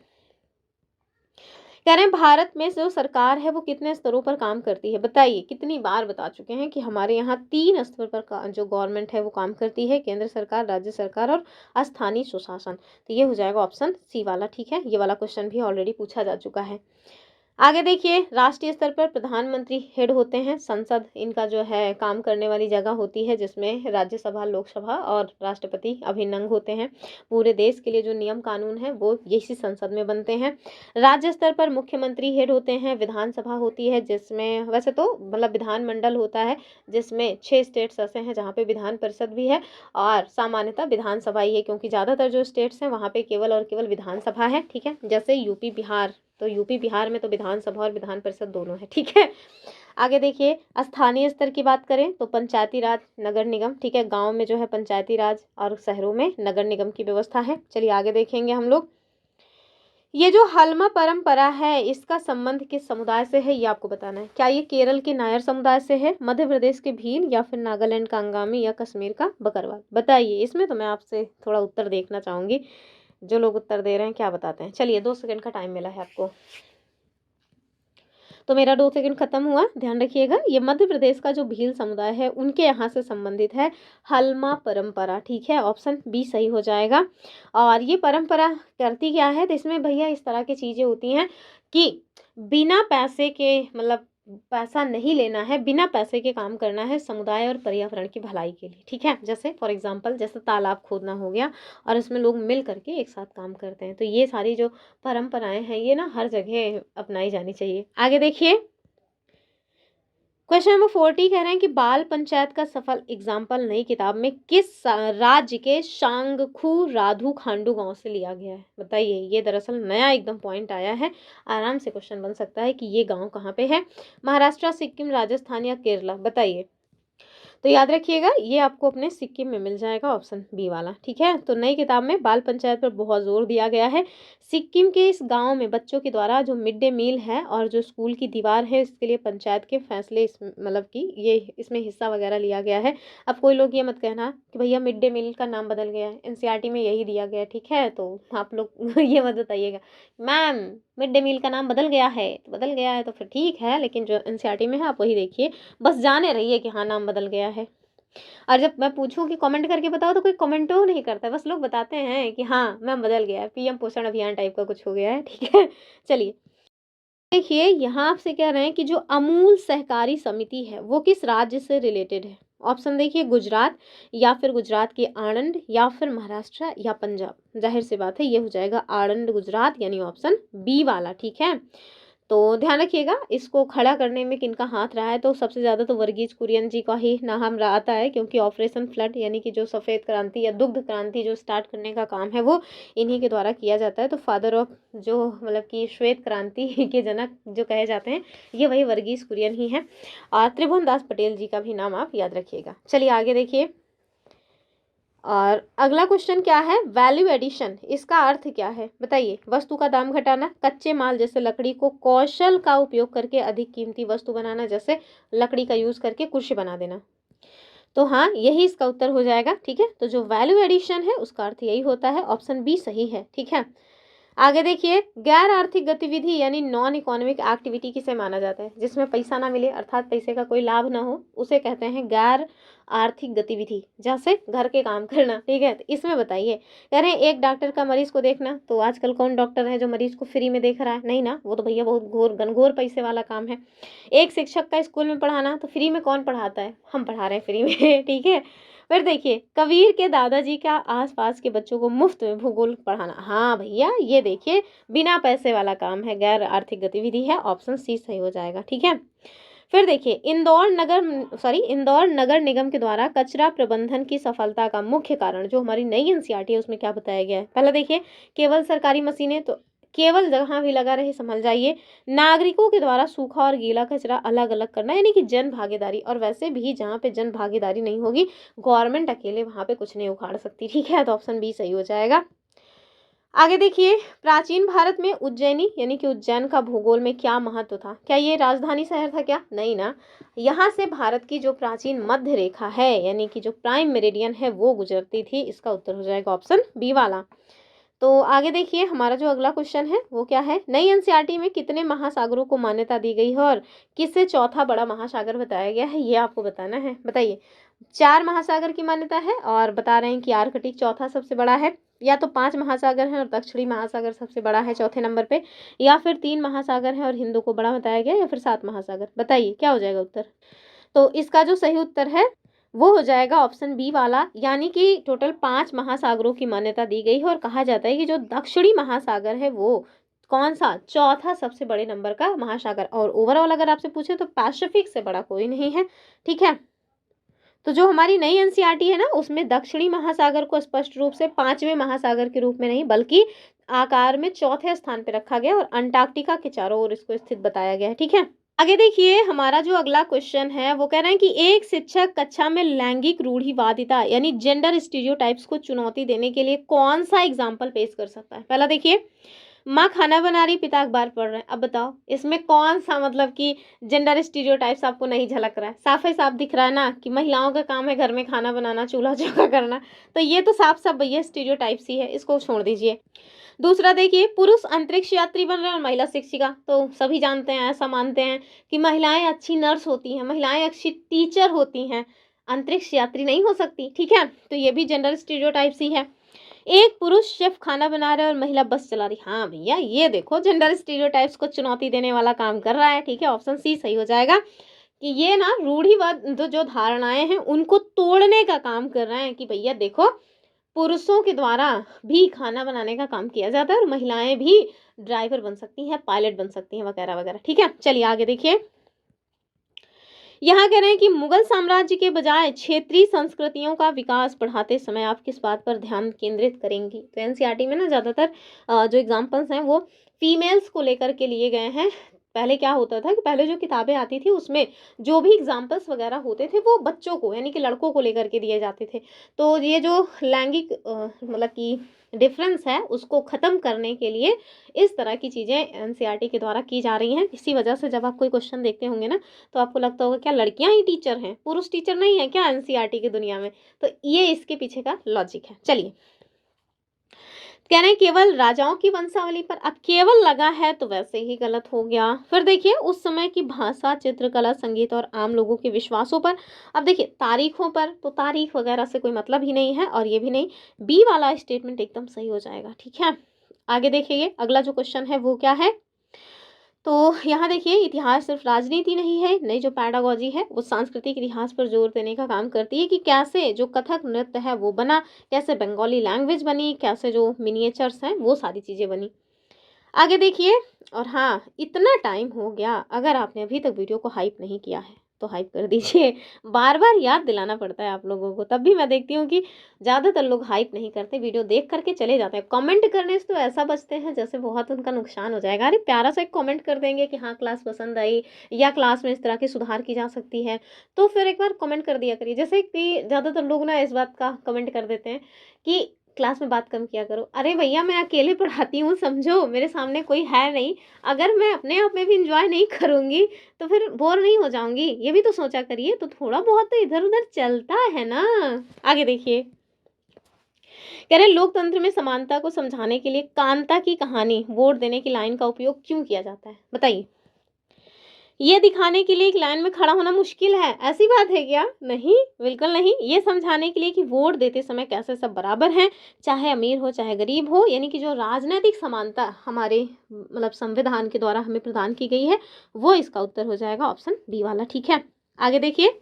कह रहे हैं भारत में जो सरकार है वो कितने स्तरों पर काम करती है? बताइए। कितनी बार बता चुके हैं कि हमारे यहाँ 3 स्तर पर जो गवर्नमेंट है वो काम करती है, केंद्र सरकार, राज्य सरकार और स्थानीय सुशासन। तो ये हो जाएगा ऑप्शन सी वाला, ठीक है। ये वाला क्वेश्चन भी ऑलरेडी पूछा जा चुका है। आगे देखिए, राष्ट्रीय स्तर पर प्रधानमंत्री हेड होते हैं, संसद इनका जो है काम करने वाली जगह होती है, जिसमें राज्यसभा, लोकसभा और राष्ट्रपति अभिन्न अंग होते हैं। पूरे देश के लिए जो नियम कानून है वो इसी संसद में बनते हैं। राज्य स्तर पर मुख्यमंत्री हेड होते हैं, विधानसभा होती है जिसमें वैसे तो मतलब विधानमंडल होता है, जिसमें 6 स्टेट्स ऐसे हैं जहाँ पे विधान परिषद भी है, और सामान्यतः विधानसभा ही है, क्योंकि ज़्यादातर जो स्टेट्स हैं वहाँ पे केवल और केवल विधानसभा है, ठीक है। जैसे यूपी बिहार, तो यूपी बिहार में तो विधानसभा और विधान परिषद दोनों है, ठीक है। आगे देखिए, स्थानीय स्तर की बात करें तो पंचायती राज, नगर निगम, ठीक है। गांव में जो है पंचायती राज और शहरों में नगर निगम की व्यवस्था है। चलिए आगे देखेंगे हम लोग। ये जो हलमा परंपरा है इसका संबंध किस समुदाय से है, ये आपको बताना है। क्या ये केरल के नायर समुदाय से है, मध्य प्रदेश के भील, या फिर नागालैंड का अंगामी, या कश्मीर का बकरवाल? बताइए। इसमें तो मैं आपसे थोड़ा उत्तर देखना चाहूंगी, जो लोग उत्तर दे रहे हैं क्या बताते हैं। चलिए 2 सेकंड का टाइम मिला है आपको। तो मेरा 2 सेकंड खत्म हुआ। ध्यान रखिएगा, ये मध्य प्रदेश का जो भील समुदाय है उनके यहाँ से संबंधित है हलमा परंपरा, ठीक है। ऑप्शन बी सही हो जाएगा। और ये परंपरा करती क्या है, तो इसमें भैया इस तरह की चीज़ें होती हैं कि बिना पैसे के मतलब पैसा नहीं लेना है, बिना पैसे के काम करना है समुदाय और पर्यावरण की भलाई के लिए, ठीक है। जैसे फॉर एग्जांपल जैसे तालाब खोदना हो गया, और इसमें लोग मिल करके एक साथ काम करते हैं। तो ये सारी जो परंपराएं हैं ये ना हर जगह अपनाई जानी चाहिए। आगे देखिए, क्वेश्चन नंबर 40 कह रहे हैं कि बाल पंचायत का सफल एग्जाम्पल नई किताब में किस राज्य के शांगखू राधु खांडू गांव से लिया गया है? बताइए। ये दरअसल नया एकदम पॉइंट आया है, आराम से क्वेश्चन बन सकता है कि ये गांव कहाँ पे है, महाराष्ट्र, सिक्किम, राजस्थान या केरला? बताइए। तो याद रखिएगा ये आपको अपने सिक्किम में मिल जाएगा, ऑप्शन बी वाला। ठीक है, तो नई किताब में बाल पंचायत पर बहुत जोर दिया गया है। सिक्किम के इस गांव में बच्चों के द्वारा जो मिड डे मील है और जो स्कूल की दीवार है, इसके लिए पंचायत के फैसले इस मतलब कि ये इसमें हिस्सा वगैरह लिया गया है। अब कोई लोग ये मत कहना कि भैया मिड डे मील का नाम बदल गया है, एनसीईआरटी में यही दिया गया है। ठीक है, तो आप लोग ये मत बताइएगा मैम मिड डे मील का नाम बदल गया है, तो बदल गया है तो फिर ठीक है, लेकिन जो एनसीईआरटी में है आप वही देखिए, बस जाने रहिए कि हाँ नाम बदल गया है। और जब मैं पूछूं कि कमेंट करके बताओ तो कोई कमेंट नहीं करता है, बस लोग बताते हैं कि हाँ मैम बदल गया है, पीएम पोषण अभियान टाइप का कुछ हो गया है। ठीक है, चलिए देखिए यहाँ आपसे कह रहे हैं कि जो अमूल सहकारी समिति है वो किस राज्य से रिलेटेड है। ऑप्शन देखिए, गुजरात, या फिर गुजरात के आणंद, या फिर महाराष्ट्र, या पंजाब। जाहिर सी बात है ये हो जाएगा आणंद गुजरात, यानी ऑप्शन बी वाला। ठीक है, तो ध्यान रखिएगा इसको खड़ा करने में किनका हाथ रहा है, तो सबसे ज़्यादा तो वर्गीज कुरियन जी का ही नाम आता है, क्योंकि ऑपरेशन फ्लड यानी कि जो सफ़ेद क्रांति या दुग्ध क्रांति जो स्टार्ट करने का काम है वो इन्हीं के द्वारा किया जाता है। तो फादर ऑफ जो मतलब कि श्वेत क्रांति के जनक जो कहे जाते हैं ये वही वर्गीज कुरियन ही है। और त्रिभुवन दास पटेल जी का भी नाम आप याद रखिएगा। चलिए आगे देखिए, और अगला क्वेश्चन क्या है, वैल्यू एडिशन, इसका अर्थ क्या है बताइए। वस्तु का दाम घटाना, कच्चे माल जैसे लकड़ी को कौशल का उपयोग करके अधिक कीमती वस्तु बनाना, जैसे लकड़ी का यूज करके कुर्सी बना देना। तो हाँ यही इसका उत्तर हो जाएगा। ठीक है, तो जो वैल्यू एडिशन है उसका अर्थ यही होता है, ऑप्शन बी सही है। ठीक है, आगे देखिए, गैर आर्थिक गतिविधि यानी नॉन इकोनॉमिक एक्टिविटी किसे माना जाता है, जिसमें पैसा ना मिले अर्थात पैसे का कोई लाभ ना हो, उसे कहते हैं गैर आर्थिक गतिविधि, जैसे घर के काम करना। ठीक है, तो इसमें बताइए, कह रहे हैं एक डॉक्टर का मरीज को देखना, तो आजकल कौन डॉक्टर है जो मरीज को फ्री में देख रहा है, नहीं ना, वो तो भैया बहुत घोर घनघोर पैसे वाला काम है। एक शिक्षक का स्कूल में पढ़ाना, तो फ्री में कौन पढ़ाता है, हम पढ़ा रहे हैं फ्री में। ठीक है, फिर देखिए, कबीर के दादाजी का आसपास के बच्चों को मुफ्त में भूगोल पढ़ाना, हाँ भैया ये देखिए बिना पैसे वाला काम है, गैर आर्थिक गतिविधि है, ऑप्शन सी सही हो जाएगा। ठीक है, फिर देखिए, इंदौर नगर निगम के द्वारा कचरा प्रबंधन की सफलता का मुख्य कारण, जो हमारी नई एनसीईआरटी है उसमें क्या बताया गया है। पहले देखिए, केवल सरकारी मशीनें, तो केवल जहाँ भी लगा रहे संभल जाइए। नागरिकों के द्वारा सूखा और गीला कचरा अलग अलग करना, यानी कि जन भागीदारी, और वैसे भी जहाँ पे जन भागीदारी नहीं होगी गवर्नमेंट अकेले वहाँ पे कुछ नहीं उखाड़ सकती। ठीक है, तो ऑप्शन बी सही हो जाएगा। आगे देखिए, प्राचीन भारत में उज्जैनी यानी कि उज्जैन का भूगोल में क्या महत्व था, क्या ये राजधानी शहर था क्या, नहीं ना, यहाँ से भारत की जो प्राचीन मध्य रेखा है यानी कि जो प्राइम मेरिडियन है वो गुजरती थी, इसका उत्तर हो जाएगा ऑप्शन बी वाला। तो आगे देखिए, हमारा जो अगला क्वेश्चन है वो क्या है, नई एनसीईआरटी में कितने महासागरों को मान्यता दी गई है और किसे चौथा बड़ा महासागर बताया गया है, ये आपको बताना है। बताइए, 4 महासागर की मान्यता है और बता रहे हैं कि आर्कटिक चौथा सबसे बड़ा है, या तो 5 महासागर हैं और दक्षिणी महासागर सबसे बड़ा है चौथे नंबर पे, या फिर 3 महासागर हैं और हिंदू को बड़ा बताया गया, या फिर 7 महासागर। बताइए क्या हो जाएगा उत्तर। तो इसका जो सही उत्तर है वो हो जाएगा ऑप्शन बी वाला, यानी कि टोटल 5 महासागरों की मान्यता दी गई है और कहा जाता है कि जो दक्षिणी महासागर है वो कौन सा, चौथा सबसे बड़े नंबर का महासागर, और ओवरऑल अगर आपसे पूछे तो पैसिफिक से बड़ा कोई नहीं है। ठीक है, तो जो हमारी नई एनसीईआरटी है ना उसमें दक्षिणी महासागर को स्पष्ट रूप से 5वें महासागर के रूप में नहीं बल्कि आकार में चौथे स्थान पर रखा गया और अंटार्कटिका के चारों ओर इसको स्थित बताया गया है। ठीक है, आगे देखिए, हमारा जो अगला क्वेश्चन है वो कह रहे हैं कि एक शिक्षक कक्षा में लैंगिक रूढ़िवादिता यानी जेंडर स्टीरियोटाइप्स को चुनौती देने के लिए कौन सा एग्जाम्पल पेश कर सकता है। पहला देखिए, माँ खाना बना रही, पिता अखबार पढ़ रहे हैं। अब बताओ इसमें कौन सा मतलब कि जेंडर स्टीरियोटाइप्स आपको नहीं झलक रहा है, साफ ही साफ दिख रहा है ना कि महिलाओं का काम है घर में खाना बनाना, चूल्हा चौका करना, तो ये तो साफ साफ भैया स्टीरियोटाइप्स ही है, इसको छोड़ दीजिए। दूसरा देखिए, पुरुष अंतरिक्ष यात्री बन रहे हैं और महिला शिक्षिका, तो सभी जानते हैं, ऐसा मानते हैं कि महिलाएं अच्छी नर्स होती हैं, महिलाएं अच्छी टीचर होती हैं, अंतरिक्ष यात्री नहीं हो सकती। ठीक है, तो ये भी जेंडर स्टीरियोटाइप्स ही है। एक पुरुष शेफ खाना बना रहा है और महिला बस चला रही, हाँ भैया ये देखो जेंडर स्टीरियोटाइप्स को चुनौती देने वाला काम कर रहा है। ठीक है, ऑप्शन सी सही हो जाएगा कि ये ना रूढ़िवाद जो धारणाएं हैं उनको तोड़ने का काम कर रहे हैं कि भैया देखो पुरुषों के द्वारा भी खाना बनाने का काम किया जाता है और महिलाएं भी ड्राइवर बन सकती हैं, पायलट बन सकती हैं, वगैरह वगैरह। ठीक है, चलिए आगे देखिए, यहाँ कह रहे हैं कि मुगल साम्राज्य के बजाय क्षेत्रीय संस्कृतियों का विकास बढ़ाते समय आप किस बात पर ध्यान केंद्रित करेंगी। तो एनसीईआरटी में ना ज़्यादातर जो एग्जाम्पल्स हैं वो फीमेल्स को लेकर के लिए गए हैं, पहले क्या होता था कि पहले जो किताबें आती थी उसमें जो भी एग्जाम्पल्स वगैरह होते थे वो बच्चों को यानी कि लड़कों को लेकर के दिए जाते थे। तो ये जो लैंगिक मतलब कि डिफरेंस है उसको ख़त्म करने के लिए इस तरह की चीज़ें एनसीईआरटी के द्वारा की जा रही हैं। इसी वजह से जब आप कोई क्वेश्चन देखते होंगे ना तो आपको लगता होगा क्या लड़कियां ही टीचर हैं, पुरुष टीचर नहीं है क्या एनसीईआरटी की दुनिया में। तो ये इसके पीछे का लॉजिक है। चलिए, कह रहे हैं केवल राजाओं की वंशावली पर, अब केवल लगा है तो वैसे ही गलत हो गया। फिर देखिए उस समय की भाषा, चित्रकला, संगीत और आम लोगों के विश्वासों पर। अब देखिए तारीखों पर, तो तारीख वगैरह से कोई मतलब ही नहीं है और ये भी नहीं। बी वाला स्टेटमेंट एकदम सही हो जाएगा। ठीक है, आगे देखिए अगला जो क्वेश्चन है वो क्या है। तो यहाँ देखिए इतिहास सिर्फ राजनीति नहीं है, नई जो पैडागॉजी है वो सांस्कृतिक इतिहास पर जोर देने का काम करती है कि कैसे जो कथक नृत्य है वो बना, कैसे बंगाली लैंग्वेज बनी, कैसे जो मिनिएचर्स हैं वो सारी चीज़ें बनी। आगे देखिए, और हाँ इतना टाइम हो गया, अगर आपने अभी तक वीडियो को हाइप नहीं किया है तो हाइप कर दीजिए। बार बार याद दिलाना पड़ता है आप लोगों को, तब भी मैं देखती हूँ कि ज़्यादातर लोग हाइप नहीं करते, वीडियो देख करके चले जाते हैं। कमेंट करने से तो ऐसा बचते हैं जैसे बहुत उनका नुकसान हो जाएगा। अरे प्यारा सा एक कमेंट कर देंगे कि हाँ क्लास पसंद आई या क्लास में इस तरह की सुधार की जा सकती है, तो फिर एक बार कमेंट कर दिया करिए। जैसे कि ज़्यादातर लोग ना इस बात का कमेंट कर देते हैं कि क्लास में बात कम किया करो। अरे भैया मैं अकेले पढ़ाती हूँ, समझो मेरे सामने कोई है नहीं। अगर मैं अपने आप में भी इंजॉय नहीं करूँगी तो फिर बोर नहीं हो जाऊंगी, ये भी तो सोचा करिए। तो थोड़ा बहुत तो इधर उधर चलता है ना। आगे देखिए, कह रहे लोकतंत्र में समानता को समझाने के लिए कांता की कहानी वोट देने की लाइन का उपयोग क्यों किया जाता है, बताइए। ये दिखाने के लिए एक लाइन में खड़ा होना मुश्किल है, ऐसी बात है क्या? नहीं, बिल्कुल नहीं। ये समझाने के लिए कि वोट देते समय कैसे सब बराबर हैं, चाहे अमीर हो चाहे गरीब हो, यानी कि जो राजनीतिक समानता हमारे मतलब संविधान के द्वारा हमें प्रदान की गई है, वो इसका उत्तर हो जाएगा ऑप्शन बी वाला। ठीक है, आगे देखिए,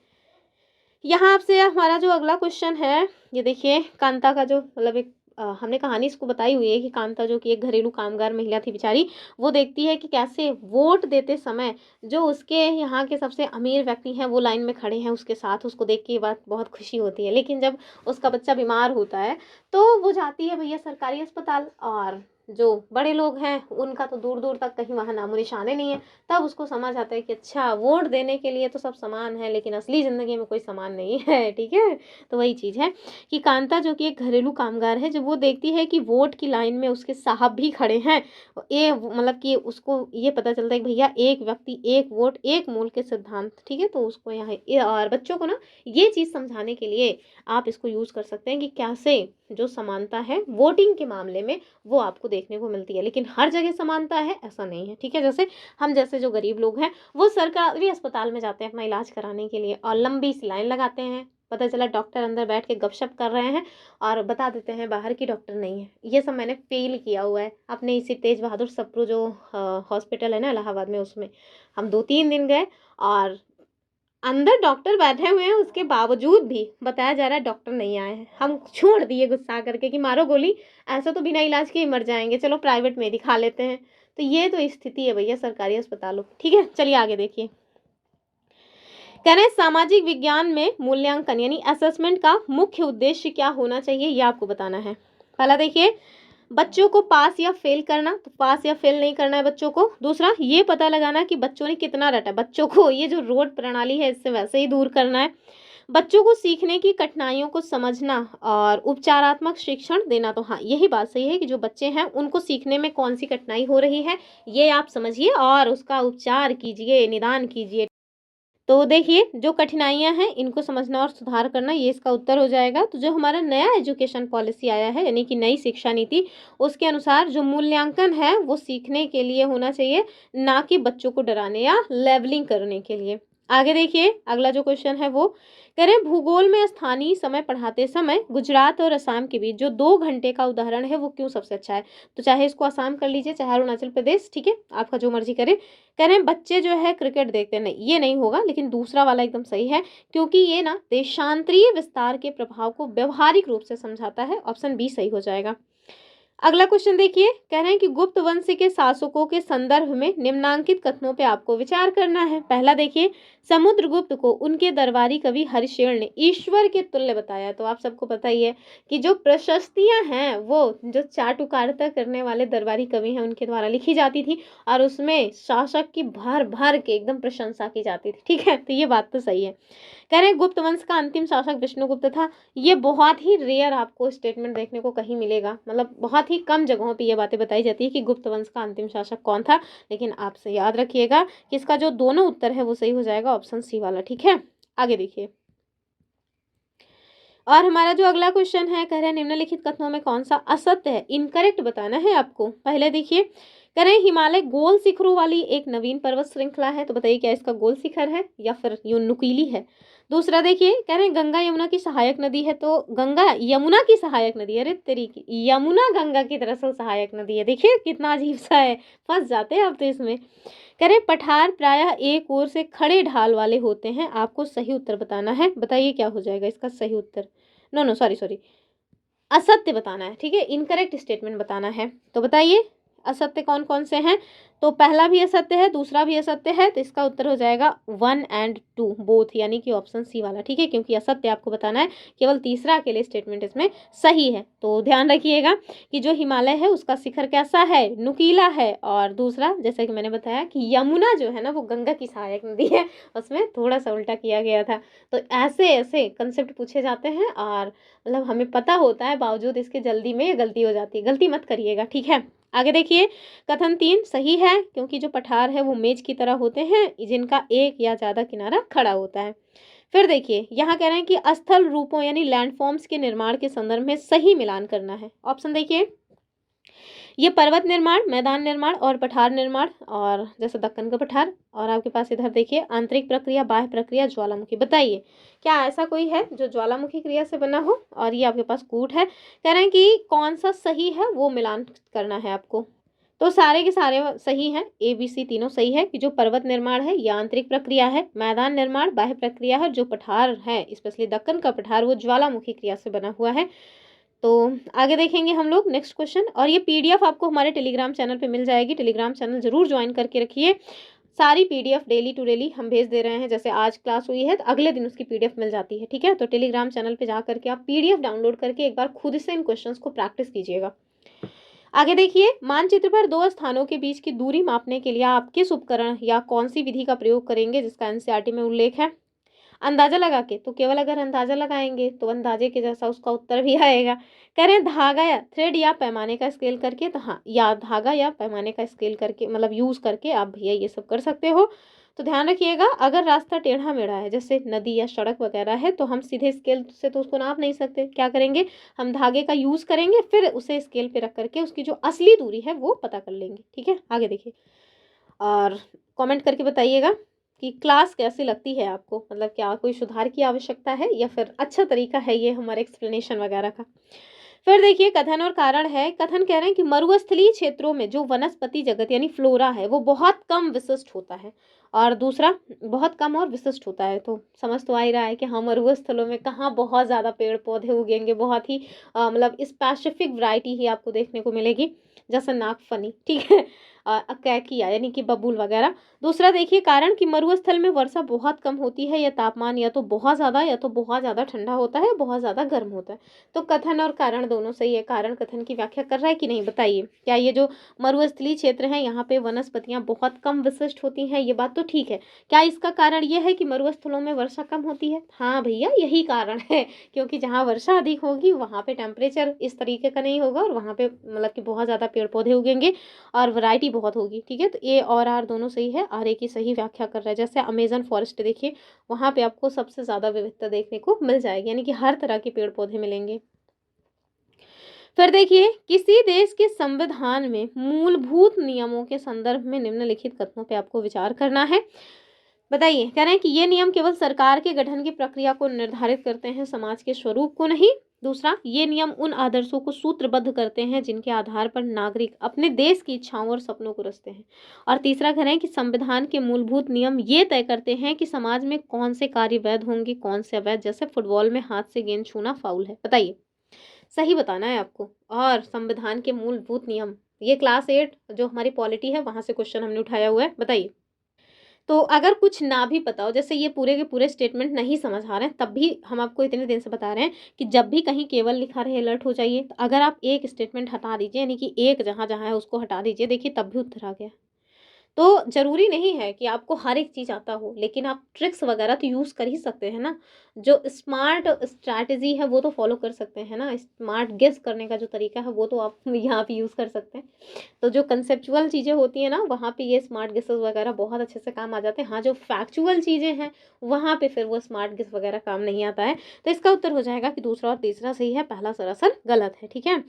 यहाँ आपसे हमारा जो अगला क्वेश्चन है, ये देखिए कांता का जो मतलब एक हमने कहानी इसको बताई हुई है कि कांता जो कि एक घरेलू कामगार महिला थी बेचारी, वो देखती है कि कैसे वोट देते समय जो उसके यहाँ के सबसे अमीर व्यक्ति हैं वो लाइन में खड़े हैं उसके साथ। उसको देख के ये बात बहुत खुशी होती है, लेकिन जब उसका बच्चा बीमार होता है तो वो जाती है भैया सरकारी अस्पताल, और जो बड़े लोग हैं उनका तो दूर दूर तक कहीं वहाँ नामो निशाने नहीं है। तब उसको समझ आता है कि अच्छा वोट देने के लिए तो सब समान है, लेकिन असली ज़िंदगी में कोई समान नहीं है। ठीक है, तो वही चीज़ है कि कांता जो कि एक घरेलू कामगार है, जब वो देखती है कि वोट की लाइन में उसके साहब भी खड़े हैं, ये मतलब कि उसको ये पता चलता है कि भैया एक व्यक्ति एक वोट एक मूल के सिद्धांत। ठीक है, तो उसको यहाँ और बच्चों को ना ये चीज़ समझाने के लिए आप इसको यूज़ कर सकते हैं कि कैसे जो समानता है वोटिंग के मामले में वो आपको देखने को मिलती है, लेकिन हर जगह समानता है ऐसा नहीं है। ठीक है, जैसे हम जैसे जो गरीब लोग हैं वो सरकारी अस्पताल में जाते हैं अपना इलाज कराने के लिए और लंबी सी लाइन लगाते हैं, पता चला डॉक्टर अंदर बैठ के गपशप कर रहे हैं और बता देते हैं बाहर की डॉक्टर नहीं है। ये सब मैंने फील किया हुआ है अपने इसी तेज बहादुर सप्रू जो हॉस्पिटल है ना इलाहाबाद में, उसमें हम 2-3 दिन गए और अंदर डॉक्टर बैठे हुए हैं, उसके बावजूद भी बताया जा रहा है डॉक्टर नहीं आए हैं। हम छोड़ दिए गुस्सा करके कि मारो गोली, ऐसा तो बिना इलाज के ही मर जाएंगे, चलो प्राइवेट में दिखा लेते हैं। तो ये तो स्थिति है भैया सरकारी अस्पतालों की। ठीक है, चलिए आगे देखिए, कह रहे हैं सामाजिक विज्ञान में मूल्यांकन यानी असेसमेंट का मुख्य उद्देश्य क्या होना चाहिए, ये आपको बताना है। पहला देखिए, बच्चों को पास या फेल करना, तो पास या फेल नहीं करना है बच्चों को। दूसरा, ये पता लगाना कि बच्चों ने कितना रटा, बच्चों को ये जो रोड प्रणाली है इससे वैसे ही दूर करना है। बच्चों को सीखने की कठिनाइयों को समझना और उपचारात्मक शिक्षण देना। तो हाँ यही बात सही है कि जो बच्चे हैं उनको सीखने में कौन सी कठिनाई हो रही है ये आप समझिए और उसका उपचार कीजिए, निदान कीजिए। तो देखिए जो कठिनाइयाँ हैं इनको समझना और सुधार करना, ये इसका उत्तर हो जाएगा। तो जो हमारा नया एजुकेशन पॉलिसी आया है यानी कि नई शिक्षा नीति, उसके अनुसार जो मूल्यांकन है वो सीखने के लिए होना चाहिए, ना कि बच्चों को डराने या लेवलिंग करने के लिए। आगे देखिए अगला जो क्वेश्चन है वो कह रहे हैं भूगोल में स्थानीय समय पढ़ाते समय गुजरात और असम के बीच जो 2 घंटे का उदाहरण है वो क्यों सबसे अच्छा है। तो चाहे इसको आसाम कर लीजिए चाहे अरुणाचल प्रदेश, ठीक है आपका जो मर्जी करे। कह रहे हैं बच्चे जो है क्रिकेट देखते हैं, नहीं ये नहीं होगा, लेकिन दूसरा वाला एकदम सही है क्योंकि ये ना देशांतरीय विस्तार के प्रभाव को व्यवहारिक रूप से समझाता है। ऑप्शन बी सही हो जाएगा। अगला क्वेश्चन देखिए, कह रहे हैं कि गुप्त वंश के शासकों के संदर्भ में निम्नांकित कथनों पे आपको विचार करना है। पहला देखिए, समुद्रगुप्त को उनके दरबारी कवि हरिशेन ने ईश्वर के तुल्य बताया। तो आप सबको पता ही है कि जो प्रशस्तियां हैं वो जो चाटुकारिता करने वाले दरबारी कवि हैं उनके द्वारा लिखी जाती थी और उसमें शासक की भर भर के एकदम प्रशंसा की जाती थी। ठीक है, तो ये बात तो सही है। कह रहे हैं गुप्त वंश का अंतिम शासक विष्णुगुप्त था। ये बहुत ही रेयर आपको स्टेटमेंट देखने को कहीं मिलेगा, मतलब बहुत ही कम जगहों पे ये बातें बताई जाती है कि गुप्त वंश का अंतिम शासक कौन था। लेकिन आपसे याद रखिएगा कि इसका जो दोनों उत्तर है वो सही हो जाएगा, ऑप्शन सी वाला। ठीक है, आगे देखिए। और हमारा जो अगला क्वेश्चन है, कह रहे हैं निम्नलिखित कथनों में कौन सा असत्य है, इनकरेक्ट बताना है आपको। पहले देखिए, कह रहे हैं हिमालय गोल शिखरों वाली एक नवीन पर्वत श्रृंखला है। तो बताइए क्या इसका गोल शिखर है या फिर यूं नुकीली है। दूसरा देखिए, कह रहे हैं गंगा यमुना की सहायक नदी है। तो गंगा यमुना की सहायक नदी है, अरे तेरी की, यमुना गंगा की दरअसल सहायक नदी है। देखिए कितना अजीब सा है, फंस जाते हैं आप तो इसमें। कह रहे हैं पठार प्रायः एक ओर से खड़े ढाल वाले होते हैं। आपको सही उत्तर बताना है, बताइए क्या हो जाएगा इसका सही उत्तर। नो नो सॉरी सॉरी, असत्य बताना है। ठीक है, इनकरेक्ट स्टेटमेंट बताना है। तो बताइए असत्य कौन कौन से हैं। तो पहला भी असत्य है, दूसरा भी असत्य है, तो इसका उत्तर हो जाएगा 1 और 2 बोथ, यानी कि ऑप्शन सी वाला। ठीक है, क्योंकि असत्य आपको बताना है, केवल तीसरा अकेले स्टेटमेंट इसमें सही है। तो ध्यान रखिएगा कि जो हिमालय है उसका शिखर कैसा है, नुकीला है। और दूसरा, जैसा कि मैंने बताया कि यमुना जो है ना वो गंगा की सहायक नदी है, उसमें थोड़ा सा उल्टा किया गया था। तो ऐसे ऐसे कंसेप्ट पूछे जाते हैं और मतलब हमें पता होता है, बावजूद इसके जल्दी में गलती हो जाती है। गलती मत करिएगा। ठीक है, आगे देखिए। कथन 3 सही है, क्योंकि जो पठार है वो मेज की तरह होते हैं जिनका एक या ज़्यादा किनारा खड़ा होता है। फिर देखिए, यहाँ कह रहे हैं कि स्थल रूपों यानी लैंडफॉर्म्स के निर्माण के संदर्भ में सही मिलान करना है। ऑप्शन देखिए, ये पर्वत निर्माण, मैदान निर्माण और पठार निर्माण, और जैसे दक्कन का पठार। और आपके पास इधर देखिए आंतरिक प्रक्रिया, बाह्य प्रक्रिया, ज्वालामुखी। बताइए क्या ऐसा कोई है जो ज्वालामुखी क्रिया से बना हो। और ये आपके पास कूट है। कह रहे हैं कि कौन सा सही है वो मिलान करना है आपको। तो सारे के सारे सही हैं, ए बी सी तीनों सही है कि जो पर्वत निर्माण है ये आंतरिक प्रक्रिया है, मैदान निर्माण बाह्य प्रक्रिया है, जो पठार है स्पेशली दक्कन का पठार वो ज्वालामुखी क्रिया से बना हुआ है। तो आगे देखेंगे हम लोग नेक्स्ट क्वेश्चन। और ये पीडीएफ आपको हमारे टेलीग्राम चैनल पे मिल जाएगी। टेलीग्राम चैनल जरूर ज्वाइन करके रखिए। सारी पीडीएफ डेली टू डेली हम भेज दे रहे हैं। जैसे आज क्लास हुई है तो अगले दिन उसकी पीडीएफ मिल जाती है। ठीक है, तो टेलीग्राम चैनल पे जा करके आप पीडीएफ डाउनलोड करके एक बार खुद से इन क्वेश्चंस को प्रैक्टिस कीजिएगा। आगे देखिए, मानचित्र पर दो स्थानों के बीच की दूरी मापने के लिए आप किस उपकरण या कौन सी विधि का प्रयोग करेंगे जिसका एनसीईआरटी में उल्लेख है। अंदाजा लगा के, तो केवल अगर अंदाजा लगाएंगे तो अंदाजे के जैसा उसका उत्तर भी आएगा। कह रहे हैं धागा या थ्रेड या पैमाने का स्केल करके, तो हाँ, या धागा या पैमाने का स्केल करके मतलब यूज करके आप भैया ये सब कर सकते हो। तो ध्यान रखिएगा, अगर रास्ता टेढ़ा मेढ़ा है जैसे नदी या सड़क वगैरह है तो हम सीधे स्केल से तो उसको नाप नहीं सकते। क्या करेंगे, हम धागे का यूज करेंगे, फिर उसे स्केल पे रख करके उसकी जो असली दूरी है वो पता कर लेंगे। ठीक है, आगे देखिए और कमेंट करके बताइएगा कि क्लास कैसी लगती है आपको, मतलब क्या कोई सुधार की आवश्यकता है या फिर अच्छा तरीका है ये हमारे एक्सप्लेनेशन वगैरह का। फिर देखिए कथन और कारण है। कथन कह रहे हैं कि मरुस्थलीय क्षेत्रों में जो वनस्पति जगत यानी फ्लोरा है वो बहुत कम विशिष्ट होता है। और दूसरा, बहुत कम और विशिष्ट होता है। तो समझ तो आ ही रहा है कि हाँ, मरुस्थलों में कहाँ बहुत ज़्यादा पेड़ पौधे उगेंगे, बहुत ही मतलब स्पेसिफिक वैरायटी ही आपको देखने को मिलेगी, जैसे नागफनी। ठीक है, कैकिया यानी कि बबूल वगैरह। दूसरा देखिए कारण कि मरुस्थल में वर्षा बहुत कम होती है, या तापमान या तो बहुत ज़्यादा या तो बहुत ज़्यादा ठंडा होता है, बहुत ज़्यादा गर्म होता है। तो कथन और कारण दोनों सही है। कारण कथन की व्याख्या कर रहा है कि नहीं, बताइए। क्या ये जो मरुस्थलीय क्षेत्र है यहाँ पे वनस्पतियाँ बहुत कम विशिष्ट होती हैं, ये बात तो ठीक है। क्या इसका कारण ये है कि मरुस्थलों में वर्षा कम होती है। हाँ भैया, यही कारण है, क्योंकि जहाँ वर्षा अधिक होगी वहाँ पे टेम्परेचर इस तरीके का नहीं होगा और वहाँ पे मतलब कि बहुत ज़्यादा पेड़ पौधे उगेंगे और वैरायटी बहुत होगी। ठीक है, तो ए और आर दोनों सही है। आर ए की सही व्याख्या कर रहा है। जैसे अमेजन फॉरेस्ट देखिए, वहाँ पे आपको सबसे ज़्यादा विविधता देखने को मिल जाएगी, यानी कि हर तरह के पेड़ पौधे मिलेंगे। फिर देखिए, किसी देश के संविधान में मूलभूत नियमों के संदर्भ में निम्नलिखित कथनों पे आपको विचार करना है। बताइए, कह रहे हैं कि ये नियम केवल सरकार के गठन की प्रक्रिया को निर्धारित करते हैं, समाज के स्वरूप को नहीं। दूसरा, ये नियम उन आदर्शों को सूत्रबद्ध करते हैं जिनके आधार पर नागरिक अपने देश की इच्छाओं और सपनों को रचते हैं। और तीसरा, कह रहे हैं कि संविधान के मूलभूत नियम ये तय करते हैं कि समाज में कौन से कार्य वैध होंगे, कौन से अवैध। जैसे फुटबॉल में हाथ से गेंद छूना फाउल है। बताइए, सही बताना है आपको। और संविधान के मूलभूत नियम, ये क्लास 8 जो हमारी पॉलिटी है वहाँ से क्वेश्चन हमने उठाया हुआ है, बताइए। तो अगर कुछ ना भी पता हो, जैसे ये पूरे के पूरे स्टेटमेंट नहीं समझ आ रहे हैं, तब भी हम आपको इतने दिन से बता रहे हैं कि जब भी कहीं केवल लिखा रहे अलर्ट हो जाइए। तो अगर आप एक स्टेटमेंट हटा दीजिए, यानी कि एक जहाँ जहाँ है उसको हटा दीजिए, देखिए तब भी उत्तर आ गया। तो ज़रूरी नहीं है कि आपको हर एक चीज़ आता हो, लेकिन आप ट्रिक्स वगैरह तो यूज़ कर ही सकते हैं ना। जो स्मार्ट स्ट्रैटेजी है वो तो फॉलो कर सकते हैं ना, स्मार्ट गेस करने का जो तरीका है वो तो आप यहाँ पे यूज़ कर सकते हैं। तो जो कंसेप्चुअल चीज़ें होती हैं ना, वहाँ पे ये स्मार्ट गेसेस वगैरह बहुत अच्छे से काम आ जाते हैं। हाँ, जो फैक्चुअल चीज़ें हैं वहाँ पे फिर वो स्मार्ट गेस वगैरह काम नहीं आता है। तो इसका उत्तर हो जाएगा कि दूसरा और तीसरा सही है, पहला सरासर गलत है, ठीक है।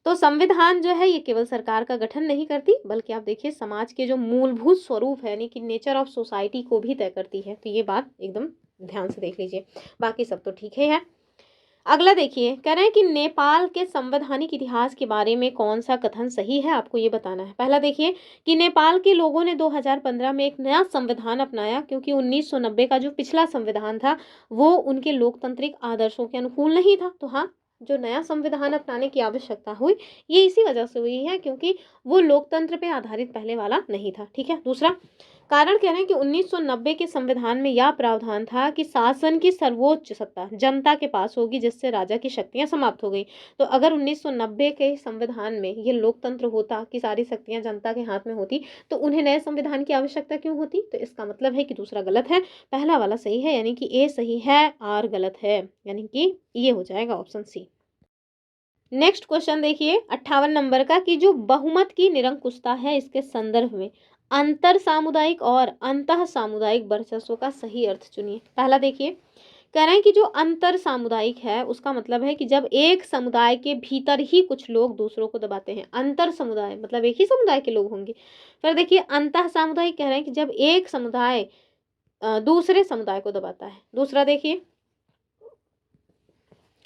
तो संविधान जो है ये केवल सरकार का गठन नहीं करती, बल्कि आप देखिए समाज के जो मूलभूत स्वरूप है, यानी कि नेचर ऑफ सोसाइटी को भी तय करती है। तो ये बात एकदम ध्यान से देख लीजिए, बाकी सब तो ठीक ही है। अगला देखिए, कह रहे हैं कि नेपाल के संवैधानिक इतिहास के बारे में कौन सा कथन सही है, आपको ये बताना है। पहला देखिए कि नेपाल के लोगों ने 2015 में एक नया संविधान अपनाया, क्योंकि 1990 का जो पिछला संविधान था वो उनके लोकतांत्रिक आदर्शों के अनुकूल नहीं था। तो हाँ, जो नया संविधान अपनाने की आवश्यकता हुई ये इसी वजह से हुई है, क्योंकि वो लोकतंत्र पे आधारित पहले वाला नहीं था, ठीक है। दूसरा कारण कह रहे हैं कि 1990 के संविधान में यह प्रावधान था कि शासन की सर्वोच्च सत्ता जनता के पास होगी, जिससे राजा की शक्तियां समाप्त हो गई। तो अगर 1990 के संविधान में ये लोकतंत्र होता कि सारी शक्तियां जनता के हाथ में होती, तो उन्हें नए संविधान की आवश्यकता क्यों होती। तो इसका मतलब है कि दूसरा गलत है, पहला वाला सही है, यानी कि ए सही है, आर गलत है, यानी कि ये हो जाएगा ऑप्शन सी। नेक्स्ट क्वेश्चन देखिए 58 नंबर का, कि जो बहुमत की निरंकुशता है इसके संदर्भ में अंतर सामुदायिक और अंतः सामुदायिक वर्चस्व का सही अर्थ चुनिए। पहला देखिए, कह रहे हैं कि जो अंतर सामुदायिक है उसका मतलब है कि जब एक समुदाय के भीतर ही कुछ लोग दूसरों को दबाते हैं। अंतर समुदाय मतलब एक ही समुदाय के लोग होंगे। फिर देखिए अंतः सामुदायिक, कह रहे हैं कि जब एक समुदाय दूसरे समुदाय को दबाता है। दूसरा देखिए,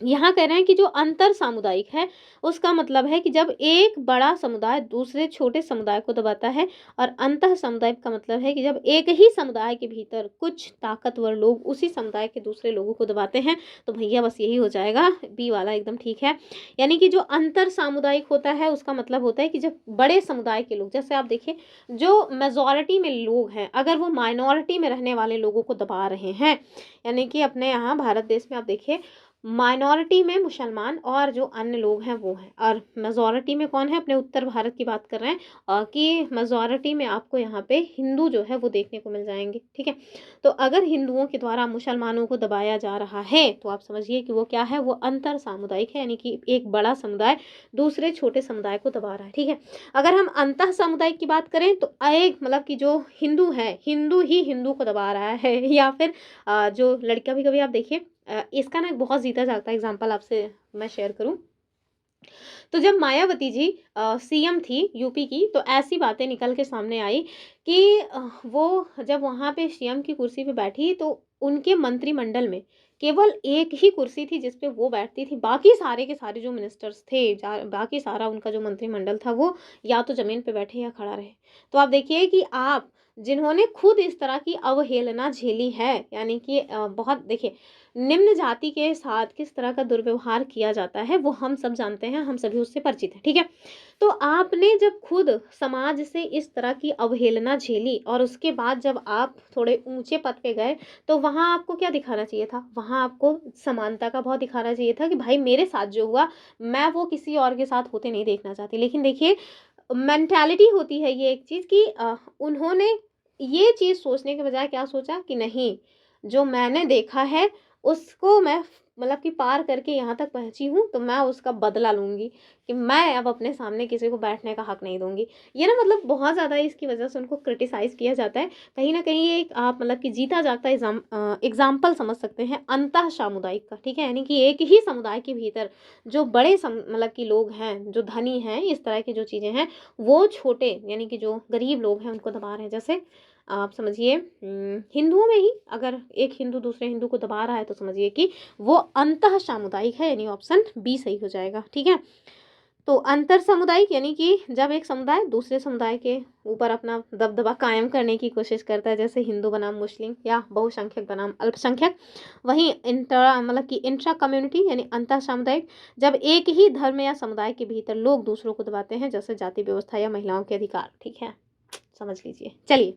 यहाँ कह रहे हैं कि जो अंतर सामुदायिक है उसका मतलब है कि जब एक बड़ा समुदाय दूसरे छोटे समुदाय को दबाता है। और अंतः सामुदायिक का मतलब है कि जब एक ही समुदाय के भीतर कुछ ताकतवर लोग उसी समुदाय के दूसरे लोगों को दबाते हैं। तो भैया बस यही हो जाएगा, बी वाला एकदम ठीक है। यानी कि जो अंतर सामुदायिक होता है उसका मतलब होता है कि जब बड़े समुदाय के लोग, जैसे आप देखिए जो मेजॉरिटी में लोग हैं अगर वो माइनॉरिटी में रहने वाले लोगों को दबा रहे हैं, यानी कि अपने यहाँ भारत देश में आप देखिए माइनॉरिटी में मुसलमान और जो अन्य लोग हैं वो हैं, और मेजॉरिटी में कौन है, अपने उत्तर भारत की बात कर रहे हैं। कि मेजॉरिटी में आपको यहाँ पे हिंदू जो है वो देखने को मिल जाएंगे, ठीक है। तो अगर हिंदुओं के द्वारा मुसलमानों को दबाया जा रहा है तो आप समझिए कि वो क्या है, वो अंतर सामुदायिक है, यानी कि एक बड़ा समुदाय दूसरे छोटे समुदाय को दबा रहा है, ठीक है। अगर हम अंतः सामुदायिक की बात करें तो एक मतलब कि जो हिंदू है, हिंदू ही हिंदू को दबा रहा है या फिर जो लड़का भी कभी आप देखिए इसका ना एक बहुत जीता जागता एग्जाम्पल आपसे मैं शेयर करूं। तो जब मायावती जी सीएम थी यूपी की, तो ऐसी बातें निकल के सामने आई कि वो जब वहाँ पे सीएम की कुर्सी पे बैठी तो उनके मंत्रिमंडल में केवल एक ही कुर्सी थी जिस पे वो बैठती थी, बाकी सारे के सारे जो मिनिस्टर्स थे बाकी सारा उनका जो मंत्रिमंडल था वो या तो जमीन पे बैठे या खड़ा रहे। तो आप देखिए कि आप जिन्होंने खुद इस तरह की अवहेलना झेली है, यानी कि बहुत देखिए निम्न जाति के साथ किस तरह का दुर्व्यवहार किया जाता है वो हम सब जानते हैं, हम सभी उससे परिचित हैं, ठीक है। तो आपने जब खुद समाज से इस तरह की अवहेलना झेली और उसके बाद जब आप थोड़े ऊंचे पद पे गए, तो वहां आपको क्या दिखाना चाहिए था, वहां आपको समानता का भाव दिखाना चाहिए था कि भाई मेरे साथ जो हुआ मैं वो किसी और के साथ होते नहीं देखना चाहती। लेकिन देखिए मेंटालिटी होती है ये एक चीज कि उन्होंने ये चीज सोचने के बजाय क्या सोचा कि नहीं, जो मैंने देखा है उसको मैं मतलब कि पार करके यहाँ तक पहुँची हूँ तो मैं उसका बदला लूँगी, कि मैं अब अपने सामने किसी को बैठने का हक नहीं दूँगी। ये ना मतलब बहुत ज़्यादा इसकी वजह से उनको क्रिटिसाइज़ किया जाता है। कहीं न कहीं ये एक आप मतलब कि जीता जागता एग्ज़ाम्पल समझ सकते हैं अंतः सामुदायिक का, ठीक है? यानी कि एक ही समुदाय के भीतर जो बड़े मतलब कि लोग हैं, जो धनी हैं, इस तरह की जो चीज़ें हैं, वो छोटे यानी कि जो गरीब लोग हैं उनको दबा रहे हैं। जैसे आप समझिए हिंदुओं में ही अगर एक हिंदू दूसरे हिंदू को दबा रहा है तो समझिए कि वो अंतः सामुदायिक है, यानी ऑप्शन बी सही हो जाएगा, ठीक है। तो अंतर सामुदायिक यानी कि जब एक समुदाय दूसरे समुदाय के ऊपर अपना दबदबा कायम करने की कोशिश करता है, जैसे हिंदू बनाम मुस्लिम या बहुसंख्यक बनाम अल्पसंख्यक। वहीं इंट्रा मतलब कि इंट्रा कम्युनिटी यानी अंतर सामुदायिक, जब एक ही धर्म या समुदाय के भीतर लोग दूसरों को दबाते हैं, जैसे जाति व्यवस्था या महिलाओं के अधिकार। ठीक है, समझ लीजिए। चलिए,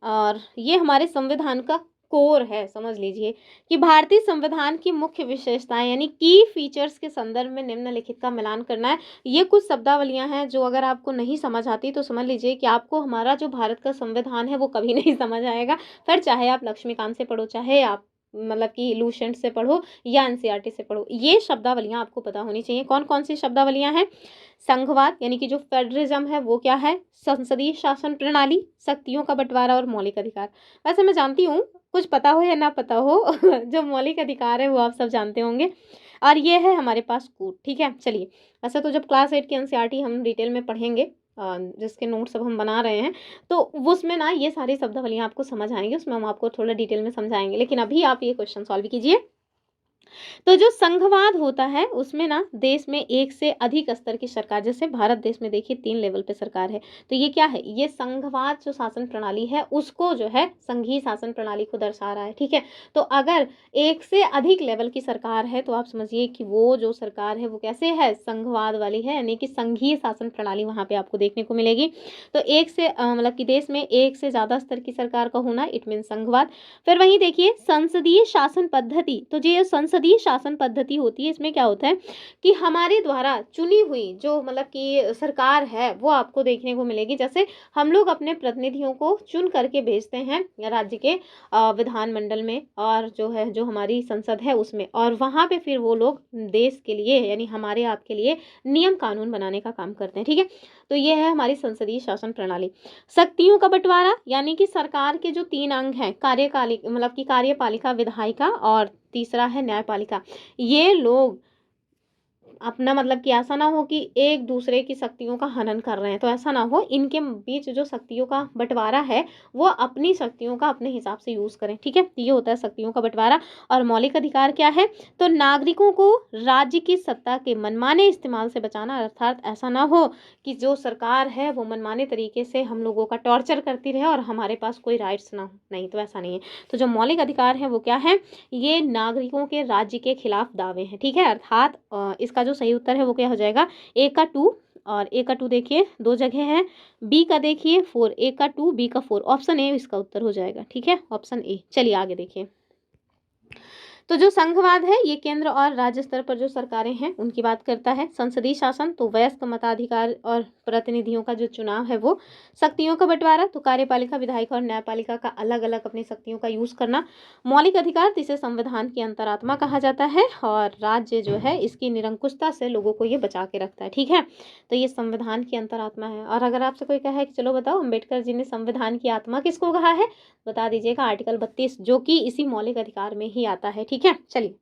और ये हमारे संविधान का कोर है, समझ लीजिए कि भारतीय संविधान की मुख्य विशेषताएं यानी की फीचर्स के संदर्भ में निम्नलिखित का मिलान करना है। ये कुछ शब्दावलियां हैं जो अगर आपको नहीं समझ आती तो समझ लीजिए कि आपको हमारा जो भारत का संविधान है वो कभी नहीं समझ आएगा। फिर चाहे आप लक्ष्मीकांत से पढ़ो, चाहे आप मतलब कि लूसेंट से पढ़ो या एनसीईआरटी से पढ़ो, ये शब्दावलियां आपको पता होनी चाहिए। कौन कौन सी शब्दावलियां हैं? संघवाद यानी कि जो फेडरलिज्म है वो क्या है? संसदीय शासन प्रणाली, शक्तियों का बंटवारा और मौलिक अधिकार। वैसे मैं जानती हूँ, कुछ पता हो या ना पता हो जो मौलिक अधिकार है वो आप सब जानते होंगे। और ये है हमारे पास कूट। ठीक है, चलिए। वैसे तो जब क्लास 8 की एनसीईआरटी हम डिटेल में पढ़ेंगे, जिसके नोट्स अब हम बना रहे हैं, तो उसमें ना ये सारी शब्दावलियाँ आपको समझ आएंगी, उसमें हम आपको थोड़ा डिटेल में समझाएंगे। लेकिन अभी आप ये क्वेश्चन सॉल्व कीजिए। तो जो संघवाद होता है उसमें ना देश में एक से अधिक स्तर की सरकार, जैसे भारत देश में देखिए 3 लेवल पे सरकार है, तो ये क्या है? ये संघवाद जो शासन प्रणाली है उसको जो है संघीय शासन प्रणाली को दर्शा रहा है। ठीक है, तो अगर एक से अधिक लेवल की सरकार है तो आप समझिए कि वो जो सरकार है वो कैसे है? संघवाद वाली है, यानी कि संघीय शासन प्रणाली वहाँ पे आपको देखने को मिलेगी। तो एक से मतलब कि देश में एक से ज़्यादा स्तर की सरकार का होना, इट मीन संघवाद। फिर वहीं देखिए संसदीय शासन पद्धति, तो जो ये संसदीय शासन पद्धति होती है इसमें क्या होता है कि हमारे द्वारा चुनी हुई जो मतलब कि सरकार है वो आपको देखने को मिलेगी। जैसे हम लोग अपने प्रतिनिधियों को चुन करके भेजते हैं राज्य के विधानमंडल में, और जो है जो हमारी संसद है उसमें, और वहाँ पे फिर वो लोग देश के लिए यानी हमारे आपके लिए नियम कानून बनाने का काम करते हैं। ठीक है, तो ये है हमारी संसदीय शासन प्रणाली। शक्तियों का बंटवारा यानी कि सरकार के जो 3 अंग हैं, कार्यकालिक मतलब कि कार्यपालिका, विधायिका और तीसरा है न्यायपालिका, ये लोग अपना मतलब कि ऐसा ना हो कि एक दूसरे की शक्तियों का हनन कर रहे हैं, तो ऐसा ना हो। इनके बीच जो शक्तियों का बंटवारा है वो अपनी शक्तियों का अपने हिसाब से यूज़ करें। ठीक है, ये होता है शक्तियों का बंटवारा। और मौलिक अधिकार क्या है? तो नागरिकों को राज्य की सत्ता के मनमाने इस्तेमाल से बचाना, अर्थात ऐसा ना हो कि जो सरकार है वो मनमाने तरीके से हम लोगों का टॉर्चर करती रहे और हमारे पास कोई राइट्स ना हो। नहीं, तो ऐसा नहीं है। तो जो मौलिक अधिकार है वो क्या है? ये नागरिकों के राज्य के खिलाफ दावे हैं। ठीक है, अर्थात इसका जो सही उत्तर है वो क्या हो जाएगा? ए का 2, और ए का 2 देखिए 2 जगह है, बी का देखिए 4, ए का 2 बी का 4, ऑप्शन ए इसका उत्तर हो जाएगा। ठीक है, ऑप्शन ए। चलिए आगे देखिए। तो जो संघवाद है ये केंद्र और राज्य स्तर पर जो सरकारें हैं उनकी बात करता है। संसदीय शासन तो वयस्क मताधिकार और प्रतिनिधियों का जो चुनाव है वो। शक्तियों का बंटवारा तो कार्यपालिका, विधायिका और न्यायपालिका का अलग अलग अपनी शक्तियों का यूज करना। मौलिक अधिकार जिसे संविधान की अंतरात्मा कहा जाता है, और राज्य जो है इसकी निरंकुशता से लोगों को ये बचा के रखता है। ठीक है, तो ये संविधान की अंतरात्मा है। और अगर आपसे कोई कहे कि चलो बताओ अम्बेडकर जी ने संविधान की आत्मा किसको कहा है, बता दीजिएगा आर्टिकल 32, जो कि इसी मौलिक अधिकार में ही आता है। ठीक है, चलिए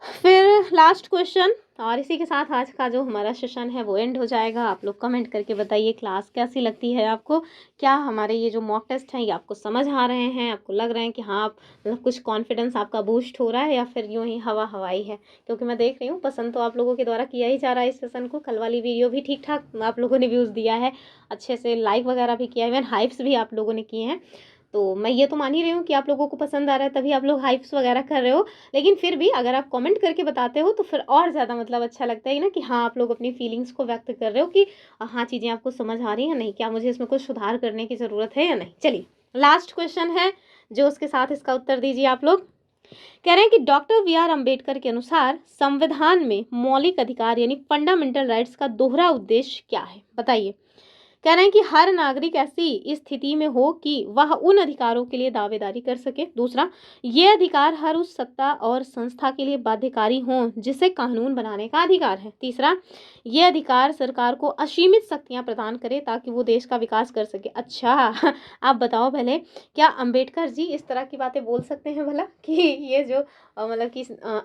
फिर लास्ट क्वेश्चन, और इसी के साथ आज का जो हमारा सेशन है वो एंड हो जाएगा। आप लोग कमेंट करके बताइए क्लास कैसी लगती है आपको। क्या हमारे ये जो मॉक टेस्ट हैं ये आपको समझ आ रहे हैं? आपको लग रहे हैं कि हाँ आप मतलब कुछ कॉन्फिडेंस आपका बूस्ट हो रहा है, या फिर यूँ ही हवा हवाई है? क्योंकि मैं देख रही हूँ पसंद तो आप लोगों के द्वारा किया ही जा रहा है इस सेशन को। कल वाली वीडियो भी ठीक ठाक आप लोगों ने व्यूज़ दिया है, अच्छे से लाइक वगैरह भी किया है, इवन हाइप्स भी आप लोगों ने किए हैं। तो मैं ये तो मान ही रही हूँ कि आप लोगों को पसंद आ रहा है, तभी आप लोग हाइप्स वगैरह कर रहे हो। लेकिन फिर भी अगर आप कमेंट करके बताते हो तो फिर और ज़्यादा मतलब अच्छा लगता है ना, कि हाँ आप लोग अपनी फीलिंग्स को व्यक्त कर रहे हो कि हाँ चीज़ें आपको समझ आ रही हैं नहीं, क्या मुझे इसमें कुछ सुधार करने की ज़रूरत है या नहीं। चलिए लास्ट क्वेश्चन है जो उसके साथ इसका उत्तर दीजिए आप लोग। कह रहे हैं कि डॉक्टर VR अम्बेडकर के अनुसार संविधान में मौलिक अधिकार यानी फंडामेंटल राइट्स का दोहरा उद्देश्य क्या है? बताइए। कह रहे हैं कि हर नागरिक ऐसी स्थिति में हो कि वह उन अधिकारों के लिए दावेदारी कर सके। दूसरा, ये अधिकार हर उस सत्ता और संस्था के लिए बाध्यकारी हों जिसे कानून बनाने का अधिकार है। तीसरा, ये अधिकार सरकार को असीमित शक्तियां प्रदान करे ताकि वो देश का विकास कर सके। अच्छा आप बताओ पहले, क्या अंबेडकर जी इस तरह की बातें बोल सकते हैं भला कि ये जो मतलब कि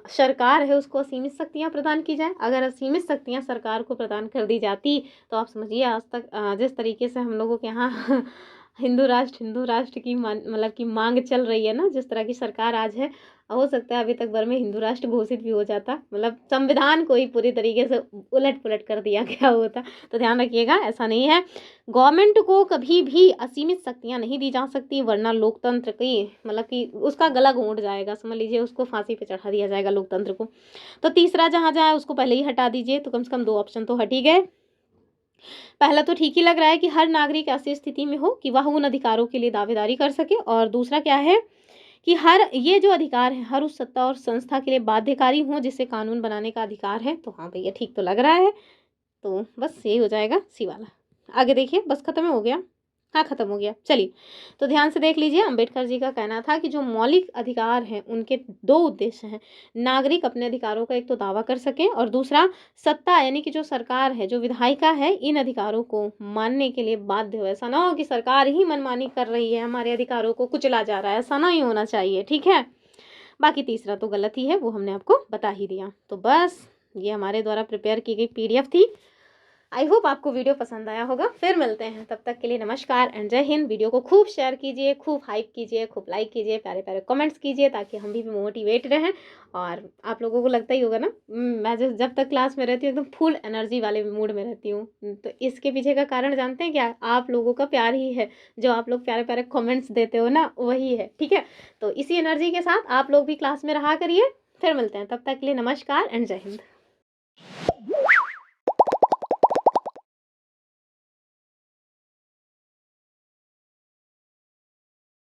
सरकार है उसको असीमित शक्तियां प्रदान की जाए? अगर असीमित शक्तियां सरकार को प्रदान कर दी जाती तो आप समझिए आज तक जिस तरीके से हम लोगों के यहाँ हिंदू राष्ट्र की मतलब की मांग चल रही है ना, जिस तरह की सरकार आज है, हो सकता है अभी तक भर में हिंदू राष्ट्र घोषित भी हो जाता, मतलब संविधान को ही पूरी तरीके से उलट पुलट कर दिया गया होता। तो ध्यान रखिएगा, ऐसा नहीं है। गवर्नमेंट को कभी भी असीमित शक्तियां नहीं दी जा सकती, वरना लोकतंत्र की मतलब कि उसका गला घोंट जाएगा, समझ लीजिए, उसको फांसी पे चढ़ा दिया जाएगा लोकतंत्र को। तो तीसरा जहां जाए उसको पहले ही हटा दीजिए, तो कम से कम 2 ऑप्शन तो हट ही गए। पहला तो ठीक ही लग रहा है कि हर नागरिक ऐसी स्थिति में हो कि वह उन अधिकारों के लिए दावेदारी कर सके, और दूसरा क्या है कि हर ये जो अधिकार है हर उस सत्ता और संस्था के लिए बाध्यकारी हो जिसे कानून बनाने का अधिकार है। तो हाँ भैया, ठीक तो लग रहा है। तो बस यही हो जाएगा सी वाला। आगे देखिए, बस खत्म हो गया। हाँ, खत्म हो गया। चलिए, तो ध्यान से देख लीजिए, अंबेडकर जी का कहना था कि जो मौलिक अधिकार हैं उनके 2 उद्देश्य हैं। नागरिक अपने अधिकारों का एक तो दावा कर सकें, और दूसरा सत्ता यानी कि जो सरकार है, जो विधायिका है, इन अधिकारों को मानने के लिए बाध्य हो। ऐसा ना हो कि सरकार ही मनमानी कर रही है, हमारे अधिकारों को कुचला जा रहा है, ऐसा नहीं होना चाहिए, ठीक है। बाकी तीसरा तो गलत ही है, वो हमने आपको बता ही दिया। तो बस ये हमारे द्वारा प्रिपेयर की गई PDF थी। आई होप आपको वीडियो पसंद आया होगा। फिर मिलते हैं, तब तक के लिए नमस्कार एंड जय हिंद। वीडियो को खूब शेयर कीजिए, खूब हाइप कीजिए, खूब लाइक कीजिए, प्यारे प्यारे कमेंट्स कीजिए, ताकि हम भी मोटिवेट रहें। और आप लोगों को लगता ही होगा ना, मैं जब तक क्लास में रहती हूँ एकदम फुल एनर्जी वाले मूड में रहती हूँ। तो इसके पीछे का कारण जानते हैं क्या? आप लोगों का प्यार ही है। जो आप लोग प्यारे प्यारे कमेंट्स देते हो ना, वही है, ठीक है। तो इसी एनर्जी के साथ आप लोग भी क्लास में रहा करिए। फिर मिलते हैं, तब तक के लिए नमस्कार एंड जय हिंद।